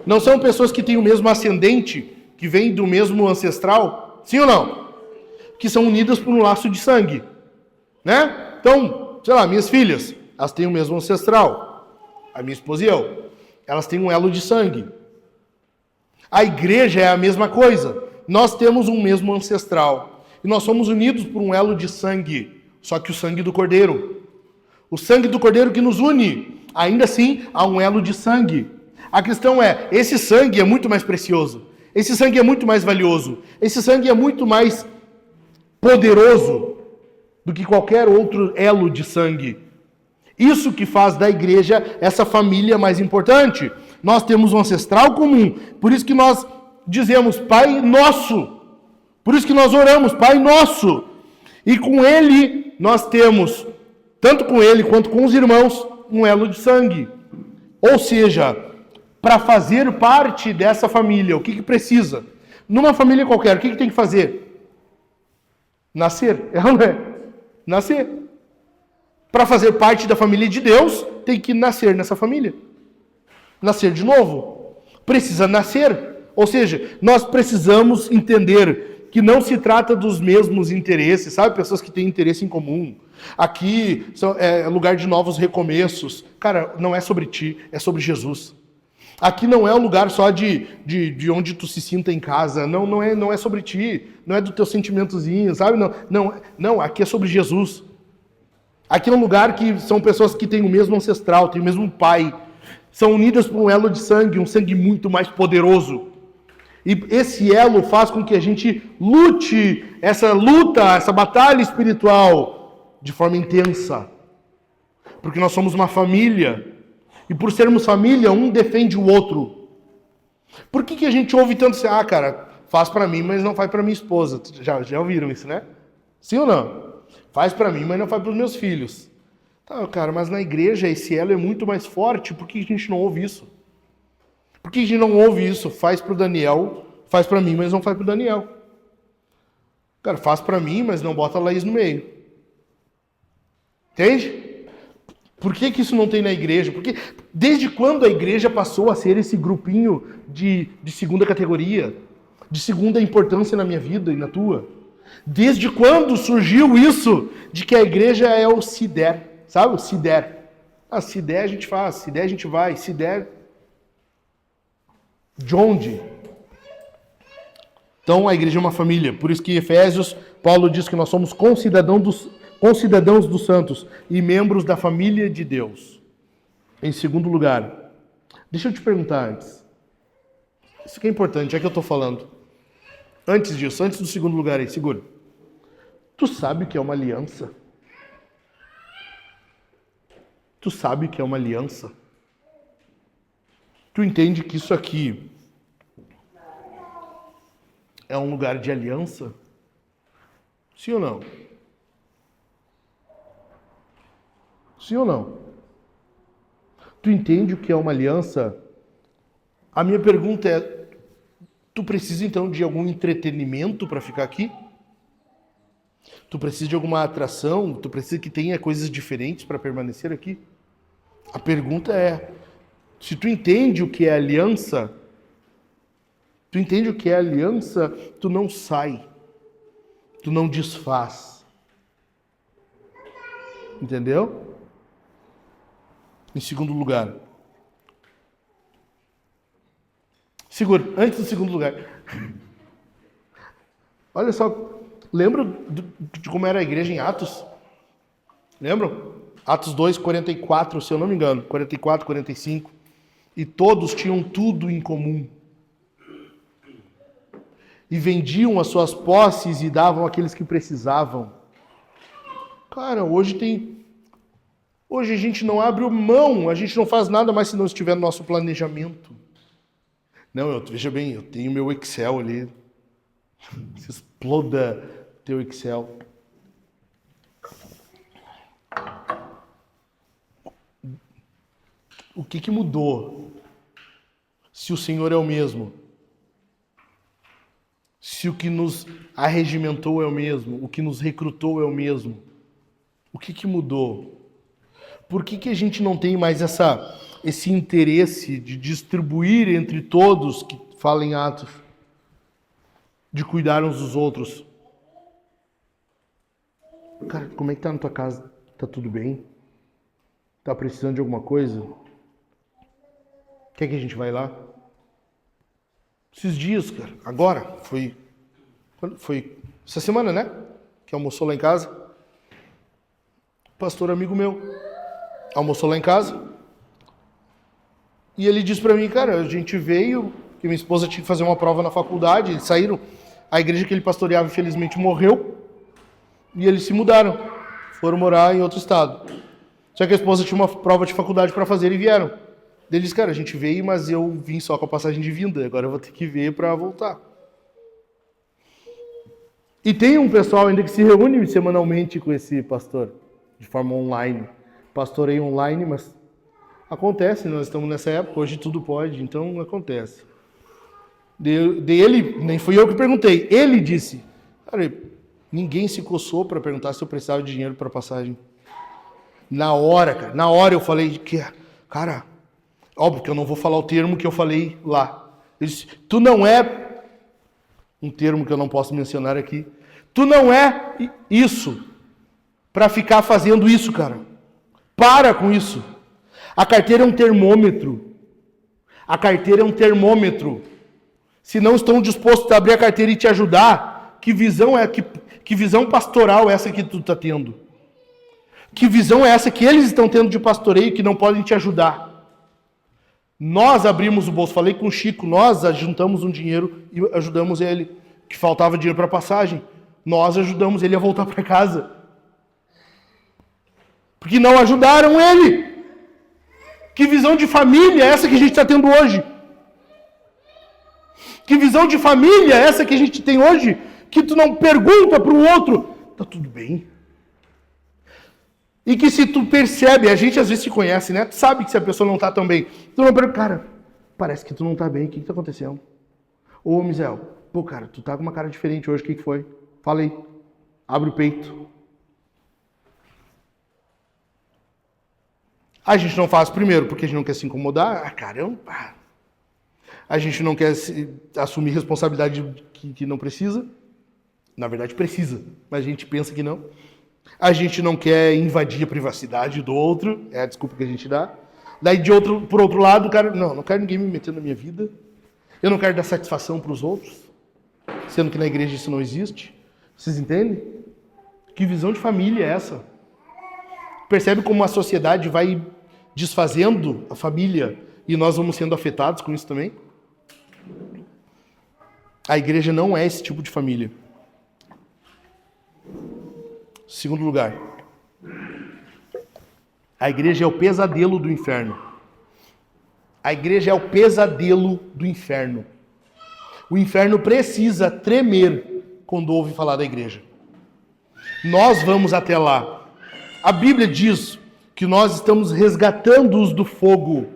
[SPEAKER 1] Não são pessoas que têm o mesmo ascendente, que vêm do mesmo ancestral? Sim ou não? Que são unidas por um laço de sangue. Né? Então, sei lá, minhas filhas, elas têm o mesmo ancestral. A minha esposa e eu. Elas têm um elo de sangue. A igreja é a mesma coisa. Nós temos um mesmo ancestral. E nós somos unidos por um elo de sangue. Só que o sangue do Cordeiro. O sangue do Cordeiro que nos une. Ainda assim, há um elo de sangue. A questão é, esse sangue é muito mais precioso. Esse sangue é muito mais valioso. Esse sangue é muito mais poderoso do que qualquer outro elo de sangue. Isso que faz da igreja essa família mais importante. Nós temos um ancestral comum. Por isso que nós dizemos Pai Nosso. Por isso que nós oramos Pai Nosso. E com Ele nós temos, tanto com Ele quanto com os irmãos, um elo de sangue. Ou seja, para fazer parte dessa família, o que precisa? Numa família qualquer, o que tem que fazer? Nascer. É ou não é? Nascer. Para fazer parte da família de Deus, tem que nascer nessa família. Nascer de novo. Precisa nascer. Ou seja, nós precisamos entender que não se trata dos mesmos interesses, sabe? Pessoas que têm interesse em comum. Aqui é lugar de novos recomeços. Cara, não é sobre ti, é sobre Jesus. Aqui não é um lugar só de onde tu se sinta em casa. Não é sobre ti, não é do teu sentimentozinho, sabe? Não, aqui é sobre Jesus. Aqui é um lugar que são pessoas que têm o mesmo ancestral, têm o mesmo pai. São unidas por um elo de sangue, um sangue muito mais poderoso. E esse elo faz com que a gente lute essa batalha espiritual de forma intensa. Porque nós somos uma família. E por sermos família, um defende o outro. Por que a gente ouve tanto assim, cara, faz pra mim, mas não faz pra minha esposa? Já ouviram isso, né? Sim ou não? Faz pra mim, mas não faz pros meus filhos. Tá, cara, mas na igreja esse elo é muito mais forte. Por que a gente não ouve isso? Por que a gente não ouve isso? Faz pro Daniel, faz pra mim, mas não faz pro Daniel. Cara, faz pra mim, mas não bota a Laís no meio. Entende? Por que isso não tem na igreja? Porque desde quando a igreja passou a ser esse grupinho de segunda categoria? De segunda importância na minha vida e na tua? Desde quando surgiu isso de que a igreja é o se der? Sabe o se der? Se der a gente faz, se der a gente vai, se der... De onde? Então a igreja é uma família. Por isso que em Efésios, Paulo diz que nós somos concidadãos dos santos e membros da família de Deus. Em segundo lugar, deixa eu te perguntar antes. Isso que é importante, é que eu estou falando. Antes disso, antes do segundo lugar aí, segura. Tu sabe o que é uma aliança? Tu sabe o que é uma aliança? Tu entende que isso aqui é um lugar de aliança? Sim ou não? Sim ou não? Tu entende o que é uma aliança? A minha pergunta é, tu precisa então de algum entretenimento para ficar aqui? Tu precisa de alguma atração? Tu precisa que tenha coisas diferentes para permanecer aqui? A pergunta é, se tu entende o que é aliança, tu não sai, tu não desfaz. Entendeu? Em segundo lugar. Segura, antes do segundo lugar. Olha só, lembra de como era a igreja em Atos? Lembram? Atos 2, 44, se eu não me engano. 44, 45. E todos tinham tudo em comum. E vendiam as suas posses e davam àqueles que precisavam. Cara, hoje a gente não abre mão, a gente não faz nada mais se não estiver no nosso planejamento. Não, veja bem, eu tenho meu Excel ali. Se exploda teu Excel. O que mudou? Se o Senhor é o mesmo. Se o que nos arregimentou é o mesmo. O que nos recrutou é o mesmo. O que mudou? Por que a gente não tem mais esse interesse de distribuir entre todos que falam em Atos? De cuidar uns dos outros? Cara, como é que tá na tua casa? Tá tudo bem? Tá precisando de alguma coisa? Quer que a gente vai lá? Esses dias, cara, agora, foi essa semana, né? Que almoçou lá em casa. Pastor amigo meu, almoçou lá em casa. E ele disse pra mim, cara, a gente veio, que minha esposa tinha que fazer uma prova na faculdade, eles saíram, a igreja que ele pastoreava infelizmente morreu, e eles se mudaram, foram morar em outro estado. Só que a esposa tinha uma prova de faculdade para fazer e vieram. Ele disse, cara, a gente veio, mas eu vim só com a passagem de vinda, agora eu vou ter que ver para voltar. E tem um pessoal ainda que se reúne semanalmente com esse pastor, de forma online. Pastorei online, mas acontece, nós estamos nessa época, hoje tudo pode, então acontece. Ele, nem fui eu que perguntei, ele disse, cara, ninguém se coçou para perguntar se eu precisava de dinheiro para passagem. Na hora eu falei que, cara, óbvio que eu não vou falar o termo que eu falei lá. Ele disse, tu não é, um termo que eu não posso mencionar aqui, tu não é isso para ficar fazendo isso, cara. Para com isso. A carteira é um termômetro. A carteira é um termômetro. Se não estão dispostos a abrir a carteira e te ajudar, que visão pastoral é essa que tu está tendo? Que visão é essa que eles estão tendo de pastoreio que não podem te ajudar? Nós abrimos o bolso, falei com o Chico, nós juntamos um dinheiro e ajudamos ele, que faltava dinheiro para passagem. Nós ajudamos ele a voltar para casa. Porque não ajudaram ele. Que visão de família é essa que a gente está tendo hoje? Que visão de família é essa que a gente tem hoje? Que tu não pergunta para o outro, tá tudo bem? E que se tu percebe, a gente às vezes se conhece, né? Tu sabe que se a pessoa não tá tão bem. Tu não pergunta, cara, parece que tu não tá bem, o que tá acontecendo? Ô, Misael, pô, cara, tu tá com uma cara diferente hoje, o que foi? Fala aí, abre o peito. A gente não faz primeiro porque a gente não quer se incomodar. Ah, caramba. A gente não quer assumir responsabilidade que não precisa. Na verdade precisa, mas a gente pensa que não. A gente não quer invadir a privacidade do outro. É a desculpa que a gente dá. Daí por outro lado, cara, não quero ninguém me meter na minha vida. Eu não quero dar satisfação para os outros. Sendo que na igreja isso não existe. Vocês entendem? Que visão de família é essa? Percebe como a sociedade vai desfazendo a família e nós vamos sendo afetados com isso também? A igreja não é esse tipo de família. Segundo lugar, a igreja é o pesadelo do inferno. A igreja é o pesadelo do inferno. O inferno precisa tremer quando ouve falar da igreja. Nós vamos até lá. A Bíblia diz que nós estamos resgatando-os do fogo.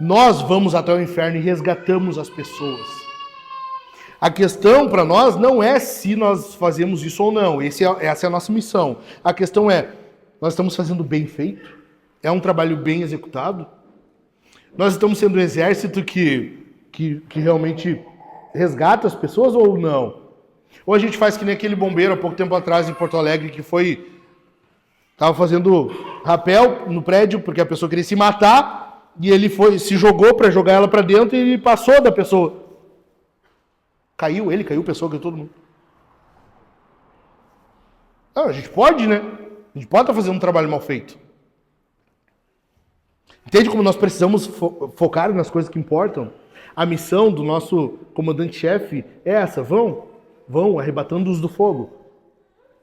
[SPEAKER 1] Nós vamos até o inferno e resgatamos as pessoas. A questão para nós não é se nós fazemos isso ou não. Essa é a nossa missão. A questão é, nós estamos fazendo bem feito? É um trabalho bem executado? Nós estamos sendo um exército que realmente resgata as pessoas ou não? Ou a gente faz que nem aquele bombeiro há pouco tempo atrás em Porto Alegre que estava fazendo rapel no prédio porque a pessoa queria se matar e ele se jogou para jogar ela para dentro e ele passou da pessoa. Caiu, a pessoa, caiu todo mundo. Não, a gente pode, né? A gente pode estar fazendo um trabalho mal feito. Entende como nós precisamos focar nas coisas que importam? A missão do nosso comandante-chefe é essa, vão arrebatando-os do fogo.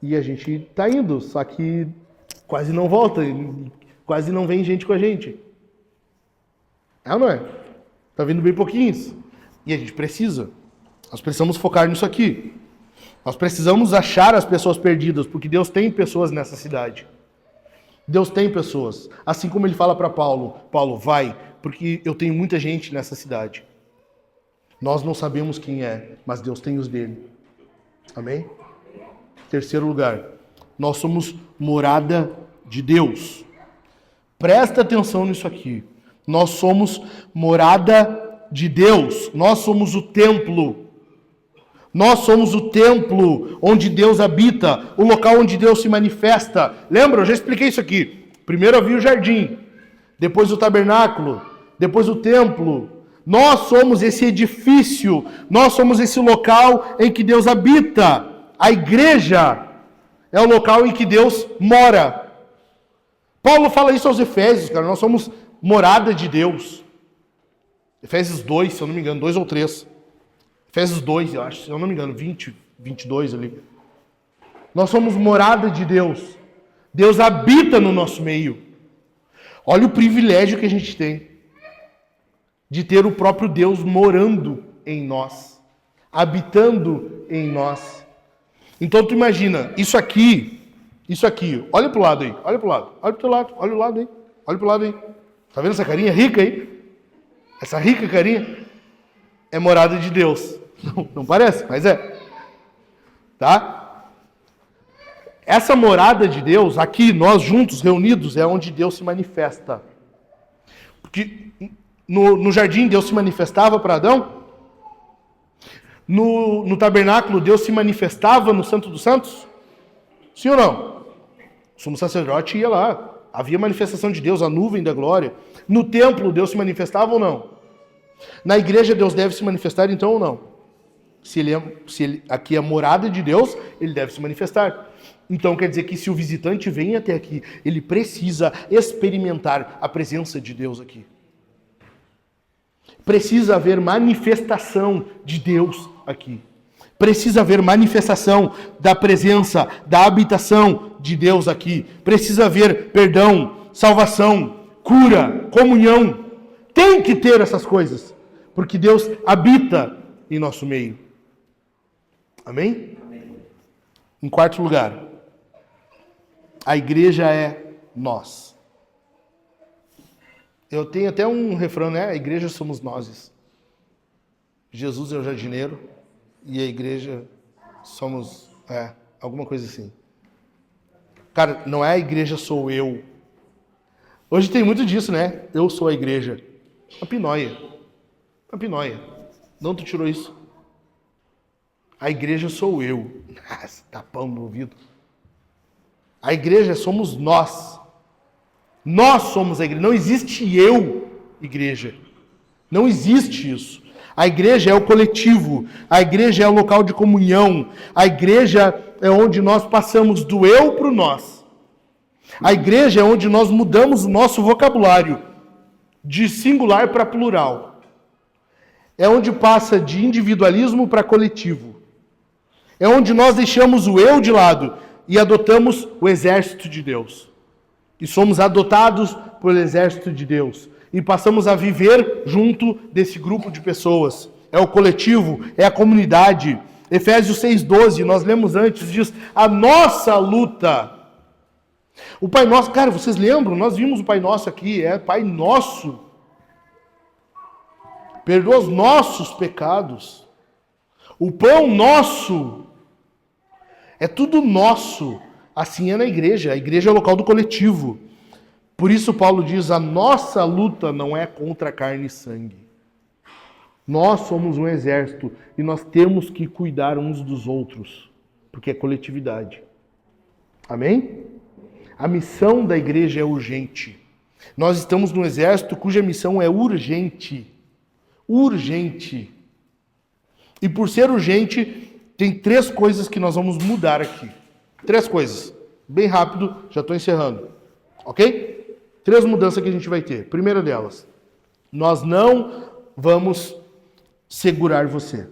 [SPEAKER 1] E a gente está indo, só que quase não volta, quase não vem gente com a gente. É ou não é? Está vindo bem pouquinhos. E a gente precisa. Nós precisamos focar nisso aqui. Nós precisamos achar as pessoas perdidas, porque Deus tem pessoas nessa cidade. Deus tem pessoas. Assim como ele fala para Paulo, Paulo, vai, porque eu tenho muita gente nessa cidade. Nós não sabemos quem é, mas Deus tem os dele. Amém? Terceiro lugar, nós somos morada de Deus. Presta atenção nisso aqui. Nós somos morada de Deus. Nós somos o templo. Nós somos o templo onde Deus habita, o local onde Deus se manifesta. Lembra? Eu já expliquei isso aqui. Primeiro havia o jardim, depois o tabernáculo, depois o templo. Nós somos esse edifício, nós somos esse local em que Deus habita. A igreja é o local em que Deus mora. Paulo fala isso aos Efésios, cara. Nós somos morada de Deus. Efésios 2, se eu não me engano, 2 ou 3. Efésios 2, eu acho, se eu não me engano, 20, 22 ali. Nós somos morada de Deus. Deus habita no nosso meio. Olha o privilégio que a gente tem de ter o próprio Deus morando em nós, habitando em nós. Então tu imagina, isso aqui, olha pro lado aí, olha pro lado, olha pro teu lado, olha o lado aí, olha pro lado aí. Tá vendo essa carinha rica aí? Essa rica carinha é morada de Deus. Não parece, mas é. Tá? Essa morada de Deus, aqui, nós juntos, reunidos, é onde Deus se manifesta. Porque no jardim Deus se manifestava para Adão. No tabernáculo Deus se manifestava no Santo dos Santos. Sim ou não? O sumo sacerdote ia lá. Havia manifestação de Deus, a nuvem da glória. No templo Deus se manifestava ou não? Na igreja Deus deve se manifestar então ou não? Se ele aqui é a morada de Deus, ele deve se manifestar. Então quer dizer que se o visitante vem até aqui, ele precisa experimentar a presença de Deus aqui. Precisa haver manifestação de Deus aqui. Precisa haver manifestação da presença, da habitação de Deus aqui. Precisa haver perdão, salvação, cura, comunhão. Tem que ter essas coisas, porque Deus habita em nosso meio. Amém? Amém. Em quarto lugar, a igreja é nós. Eu tenho até um refrão, né? A igreja somos nós. Jesus é o jardineiro e a igreja somos alguma coisa assim. Cara, não é a igreja sou eu. Hoje tem muito disso, né? Eu sou a igreja. Uma pinóia. Uma pinóia. De onde tu tirou isso? A igreja sou eu. Tapão no ouvido. A igreja somos nós. Nós somos a igreja. Não existe eu, igreja. Não existe isso. A igreja é o coletivo. A igreja é o local de comunhão. A igreja é onde nós passamos do eu para o nós. A igreja é onde nós mudamos o nosso vocabulário de singular para plural. É onde passa de individualismo para coletivo. É onde nós deixamos o eu de lado e adotamos o exército de Deus. E somos adotados pelo exército de Deus. E passamos a viver junto desse grupo de pessoas. É o coletivo, é a comunidade. Efésios 6,12, nós lemos antes, diz a nossa luta. O Pai Nosso, cara, vocês lembram? Nós vimos o Pai Nosso aqui, é Pai Nosso. Perdoa os nossos pecados. O pão nosso é tudo nosso. Assim é na igreja. A igreja é o local do coletivo. Por isso Paulo diz, a nossa luta não é contra carne e sangue. Nós somos um exército e nós temos que cuidar uns dos outros, porque é coletividade. Amém? A missão da igreja é urgente. Nós estamos num exército cuja missão é urgente. Urgente. E por ser urgente, tem 3 coisas que nós vamos mudar aqui. 3 coisas. Bem rápido, já estou encerrando. Ok? 3 mudanças que a gente vai ter. Primeira delas, nós não vamos segurar você.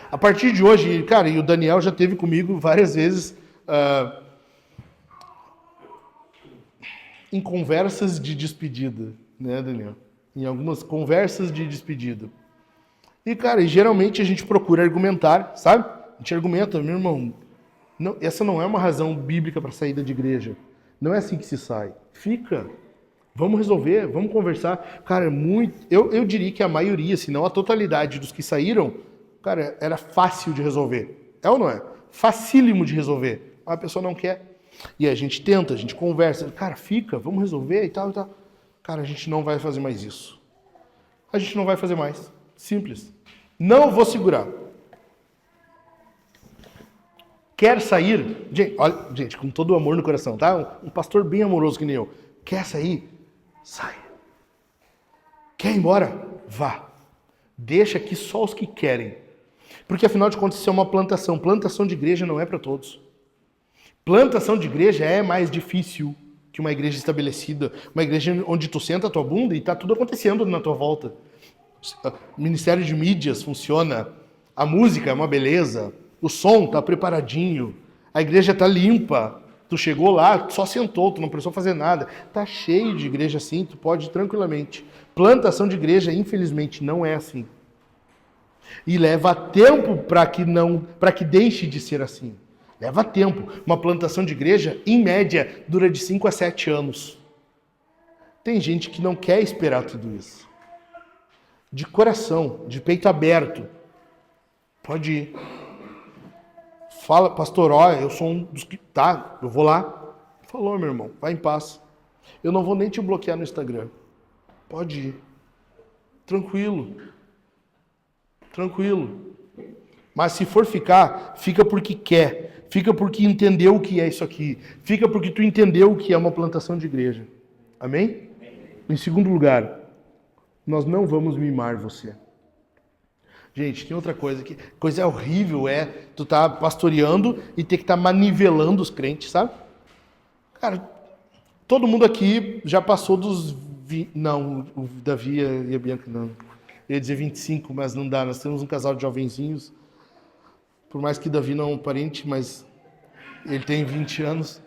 [SPEAKER 1] A partir de hoje, cara, e o Daniel já esteve comigo várias vezes em conversas de despedida, né, Daniel? Em algumas conversas de despedida. E, cara, geralmente a gente procura argumentar, sabe? A gente argumenta, meu irmão, não, essa não é uma razão bíblica para saída de igreja. Não é assim que se sai. Fica. Vamos resolver, vamos conversar. Cara, é muito... Eu diria que a maioria, se não a totalidade dos que saíram, cara, era fácil de resolver. É ou não é? Facílimo de resolver. A pessoa não quer. E a gente tenta, a gente conversa. Cara, fica, vamos resolver e tal e tal. Cara, a gente não vai fazer mais isso. A gente não vai fazer mais. Simples. Não vou segurar. Quer sair? Gente, olha, gente, com todo o amor no coração, tá? Um pastor bem amoroso que nem eu. Quer sair? Sai. Quer ir embora? Vá. Deixa aqui só os que querem. Porque afinal de contas isso é uma plantação. Plantação de igreja não é para todos. Plantação de igreja é mais difícil que uma igreja estabelecida. Uma igreja onde tu senta a tua bunda e tá tudo acontecendo na tua volta. O ministério de mídias funciona. A música é uma beleza. O som tá preparadinho. A igreja tá limpa. Tu chegou lá, só sentou, tu não precisou fazer nada. Tá cheio de igreja assim, tu pode ir tranquilamente. Plantação de igreja, infelizmente, não é assim. E leva tempo para que deixe de ser assim. Leva tempo. Uma plantação de igreja, em média, dura de 5 a 7 anos. Tem gente que não quer esperar tudo isso. De coração, de peito aberto. Pode ir. Fala, pastor, ó, eu sou um dos que... Tá, eu vou lá. Falou, meu irmão, vai em paz. Eu não vou nem te bloquear no Instagram. Pode ir. Tranquilo. Tranquilo. Mas se for ficar, fica porque quer. Fica porque entendeu o que é isso aqui. Fica porque tu entendeu o que é uma plantação de igreja. Amém? Em segundo lugar, nós não vamos mimar você. Gente, tem outra coisa que coisa horrível é tu tá pastoreando e ter que estar manivelando os crentes, sabe? Cara, todo mundo aqui já passou dos... Não, o Davi e a Bianca não. Eu ia dizer 25, mas não dá. Nós temos um casal de jovenzinhos. Por mais que Davi não é um parente, mas ele tem 20 anos.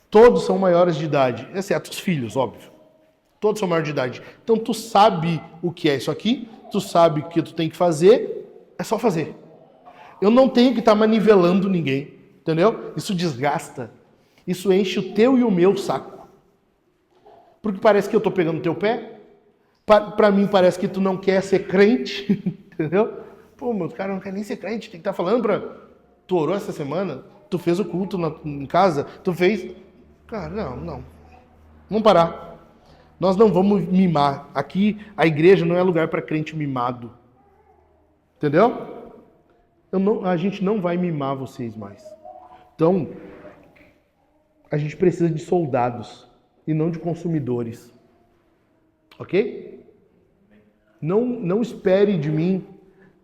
[SPEAKER 1] Todos são maiores de idade, exceto os filhos, óbvio. Todos são maiores de idade. Então tu sabe o que é isso aqui, tu sabe o que tu tem que fazer, é só fazer. Eu não tenho que estar manivelando ninguém, entendeu? Isso desgasta. Isso enche o teu e o meu saco. Porque parece que eu estou pegando o teu pé. Para mim parece que tu não quer ser crente, entendeu? Pô, meu cara não quer nem ser crente, tem que estar falando para... Tu orou essa semana? Tu fez o culto em casa? Tu fez... Cara, não. Vamos parar. Nós não vamos mimar. Aqui, a igreja não é lugar para crente mimado. Entendeu? A gente não vai mimar vocês mais. Então, a gente precisa de soldados e não de consumidores. Ok? Não espere de mim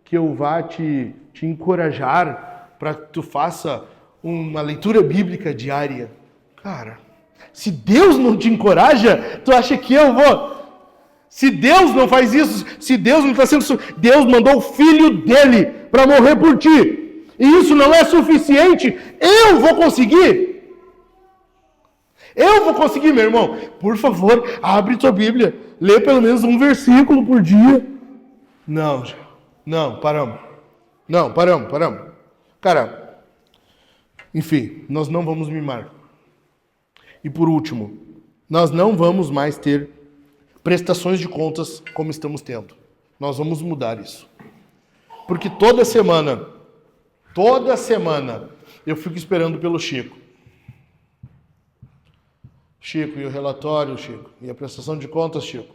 [SPEAKER 1] que eu vá te encorajar para que tu faça uma leitura bíblica diária. Cara, se Deus não te encoraja, tu acha que eu vou? Se Deus não faz isso, se Deus não está sendo... Deus mandou o Filho dele para morrer por ti. E isso não é suficiente. Eu vou conseguir. Eu vou conseguir, meu irmão. Por favor, abre tua Bíblia. Lê pelo menos um versículo por dia. Não, paramos. Não, paramos. Cara, enfim, nós não vamos mimar. E por último, nós não vamos mais ter prestações de contas como estamos tendo. Nós vamos mudar isso. Porque toda semana, eu fico esperando pelo Chico. Chico, e o relatório, Chico? E a prestação de contas, Chico?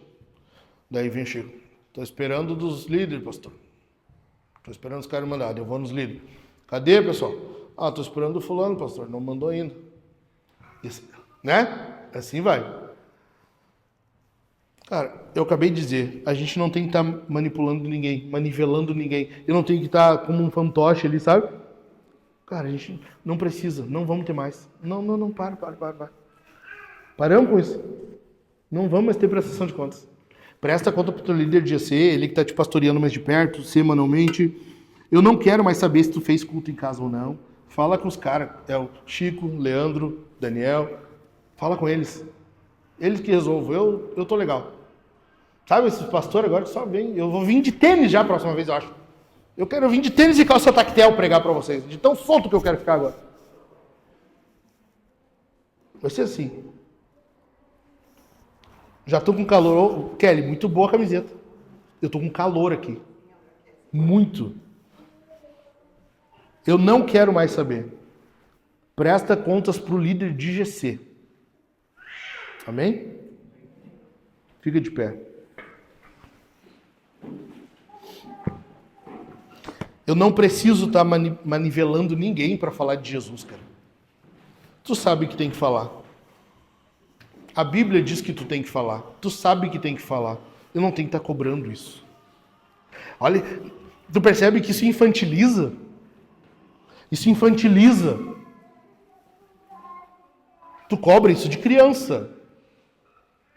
[SPEAKER 1] Daí vem Chico. Estou esperando dos líderes, pastor. Estou esperando os caras mandarem. Eu vou nos líderes. Cadê, pessoal? Ah, estou esperando o fulano, pastor. Não mandou ainda. Isso, né? Assim vai. Cara, eu acabei de dizer, a gente não tem que estar manipulando ninguém, manivelando ninguém. Eu não tenho que estar como um fantoche ali, sabe? Cara, a gente não precisa, não vamos ter mais. Não, para. Paramos com isso. Não vamos mais ter prestação de contas. Presta conta pro teu líder de GC, ele que tá te pastoreando mais de perto, semanalmente. Eu não quero mais saber se tu fez culto em casa ou não. Fala com os caras, é o Chico, Leandro, Daniel. Fala com eles. Eles que resolvem, eu tô legal. Sabe, esses pastores agora que só vêm. Eu vou vir de tênis já a próxima vez, eu acho. Eu quero vir de tênis e calça tactel pregar pra vocês. De tão solto que eu quero ficar agora. Vai ser assim. Já tô com calor. Kelly, muito boa a camiseta. Eu tô com calor aqui. Muito. Eu não quero mais saber. Presta contas pro líder de GC. Amém? Fica de pé. Eu não preciso estar manivelando ninguém para falar de Jesus, cara. Tu sabe que tem que falar. A Bíblia diz que tu tem que falar. Tu sabe que tem que falar. Eu não tenho que estar cobrando isso. Olha, tu percebe que isso infantiliza? Isso infantiliza. Tu cobra isso de criança.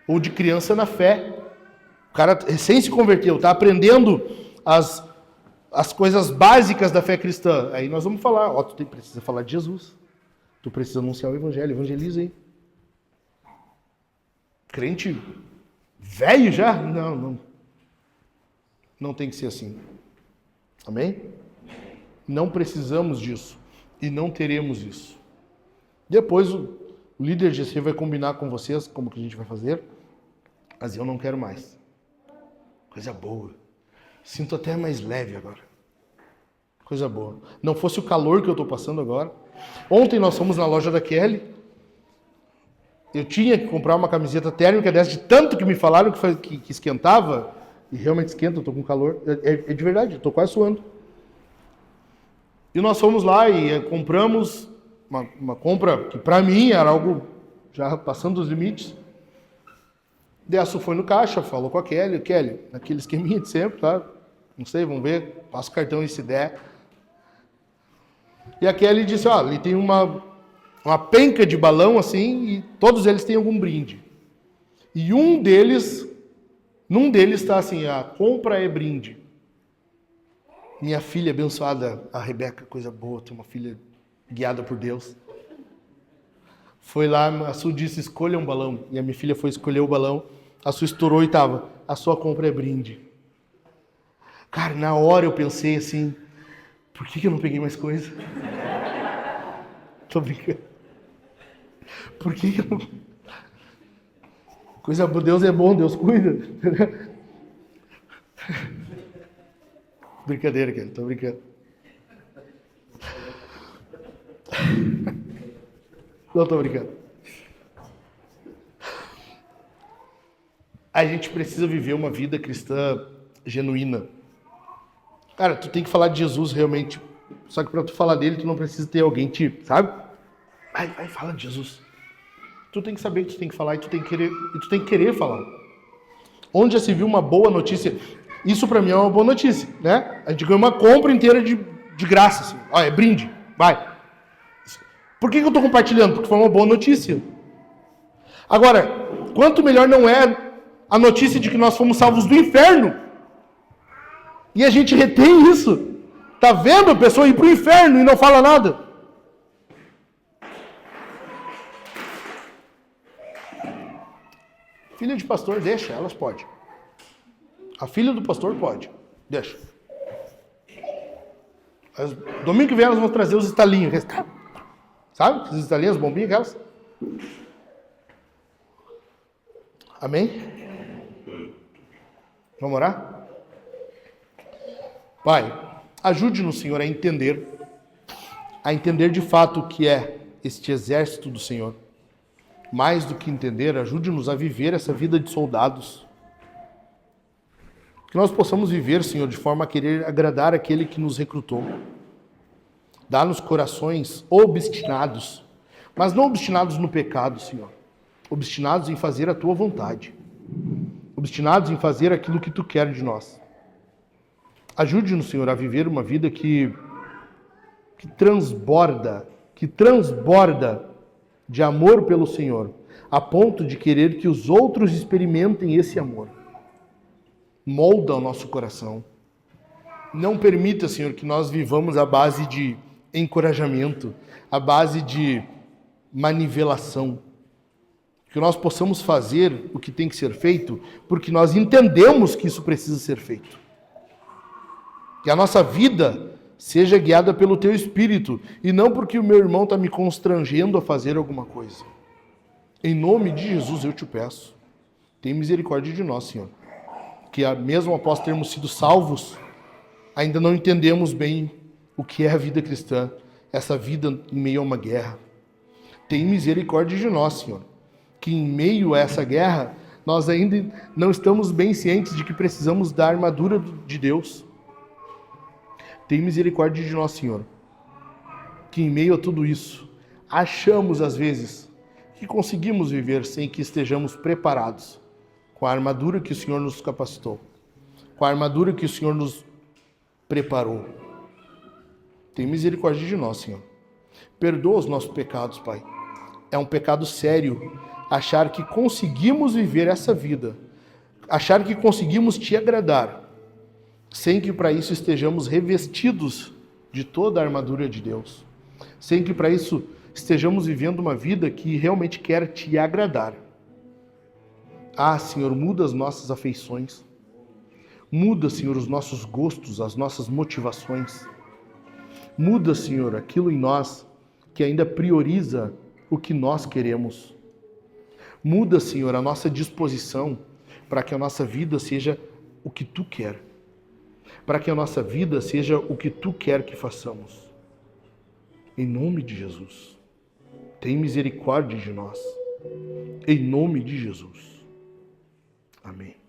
[SPEAKER 1] Ou de criança na fé. O cara recém se converteu, está aprendendo as coisas básicas da fé cristã. Aí nós vamos falar, tu precisa falar de Jesus. Tu precisa anunciar o evangelho, evangeliza aí. Crente velho já? Não tem que ser assim. Amém? Não precisamos disso. E não teremos isso. Depois o líder de GC vai combinar com vocês como que a gente vai fazer. Mas eu não quero mais. Coisa boa. Sinto até mais leve agora. Coisa boa. Não fosse o calor que eu estou passando agora. Ontem nós fomos na loja da Kelly. Eu tinha que comprar uma camiseta térmica dessa, de tanto que me falaram que esquentava. E realmente esquenta, eu estou com calor. É de verdade, eu estou quase suando. E nós fomos lá e compramos uma compra que para mim era algo já passando dos limites. Dessa foi no caixa, falou com a Kelly, naquele esqueminha de sempre, tá? Não sei, vamos ver, passa o cartão e se der. E a Kelly disse, ali tem uma penca de balão assim, e todos eles têm algum brinde. E num deles está assim, a compra é brinde. Minha filha abençoada, a Rebeca, coisa boa, tem uma filha guiada por Deus. Foi lá, a Su disse, escolha um balão. E a minha filha foi escolher o balão. A Su estourou e tava, a sua compra é brinde. Cara, na hora eu pensei assim, por que eu não peguei mais coisa? Tô brincando. Por que eu não... Coisa boa, Deus é bom, Deus cuida. Brincadeira, cara, tô brincando. Não tô brincando. A gente precisa viver uma vida cristã genuína. Cara, tu tem que falar de Jesus realmente. Só que para tu falar dele, tu não precisa ter alguém te, sabe? Vai, fala de Jesus. Tu tem que saber que tu tem que falar e tu tem que querer falar. Onde já se viu uma boa notícia? Isso para mim é uma boa notícia, né? A gente ganha uma compra inteira de graça, assim. É brinde, vai. Por que eu tô compartilhando? Porque foi uma boa notícia. Agora, quanto melhor não é a notícia de que nós fomos salvos do inferno. E a gente retém isso. Tá vendo a pessoa ir pro inferno e não fala nada? Filha de pastor, deixa, elas podem. A filha do pastor pode, deixa. Domingo que vem elas vão trazer os estalinhos. Sabe? Os estalinhos, as bombinhas, aquelas. Amém? Vamos orar? Pai, ajude-nos, Senhor, a entender de fato o que é este exército do Senhor. Mais do que entender, ajude-nos a viver essa vida de soldados. Que nós possamos viver, Senhor, de forma a querer agradar aquele que nos recrutou. Dá-nos corações obstinados, mas não obstinados no pecado, Senhor. Obstinados em fazer a Tua vontade. Obstinados em fazer aquilo que Tu queres de nós. Ajude-nos, Senhor, a viver uma vida que transborda de amor pelo Senhor, a ponto de querer que os outros experimentem esse amor. Molda o nosso coração. Não permita, Senhor, que nós vivamos à base de encorajamento, à base de manivelação. Que nós possamos fazer o que tem que ser feito, porque nós entendemos que isso precisa ser feito. Que a nossa vida seja guiada pelo Teu Espírito, e não porque o meu irmão está me constrangendo a fazer alguma coisa. Em nome de Jesus eu te peço, tem misericórdia de nós, Senhor. Que mesmo após termos sido salvos, ainda não entendemos bem o que é a vida cristã, essa vida em meio a uma guerra. Tem misericórdia de nós, Senhor. Que em meio a essa guerra, nós ainda não estamos bem cientes de que precisamos da armadura de Deus. Tem misericórdia de nós, Senhor. Que em meio a tudo isso, achamos às vezes que conseguimos viver sem que estejamos preparados com a armadura que o Senhor nos capacitou, com a armadura que o Senhor nos preparou. Tem misericórdia de nós, Senhor. Perdoa os nossos pecados, Pai. É um pecado sério achar que conseguimos viver essa vida, achar que conseguimos Te agradar, sem que para isso estejamos revestidos de toda a armadura de Deus, sem que para isso estejamos vivendo uma vida que realmente quer Te agradar. Ah, Senhor, muda as nossas afeições, muda, Senhor, os nossos gostos, as nossas motivações, muda, Senhor, aquilo em nós que ainda prioriza o que nós queremos. Muda, Senhor, a nossa disposição para que a nossa vida seja o que Tu quer. Para que a nossa vida seja o que Tu quer que façamos. Em nome de Jesus. Tem misericórdia de nós. Em nome de Jesus. Amém.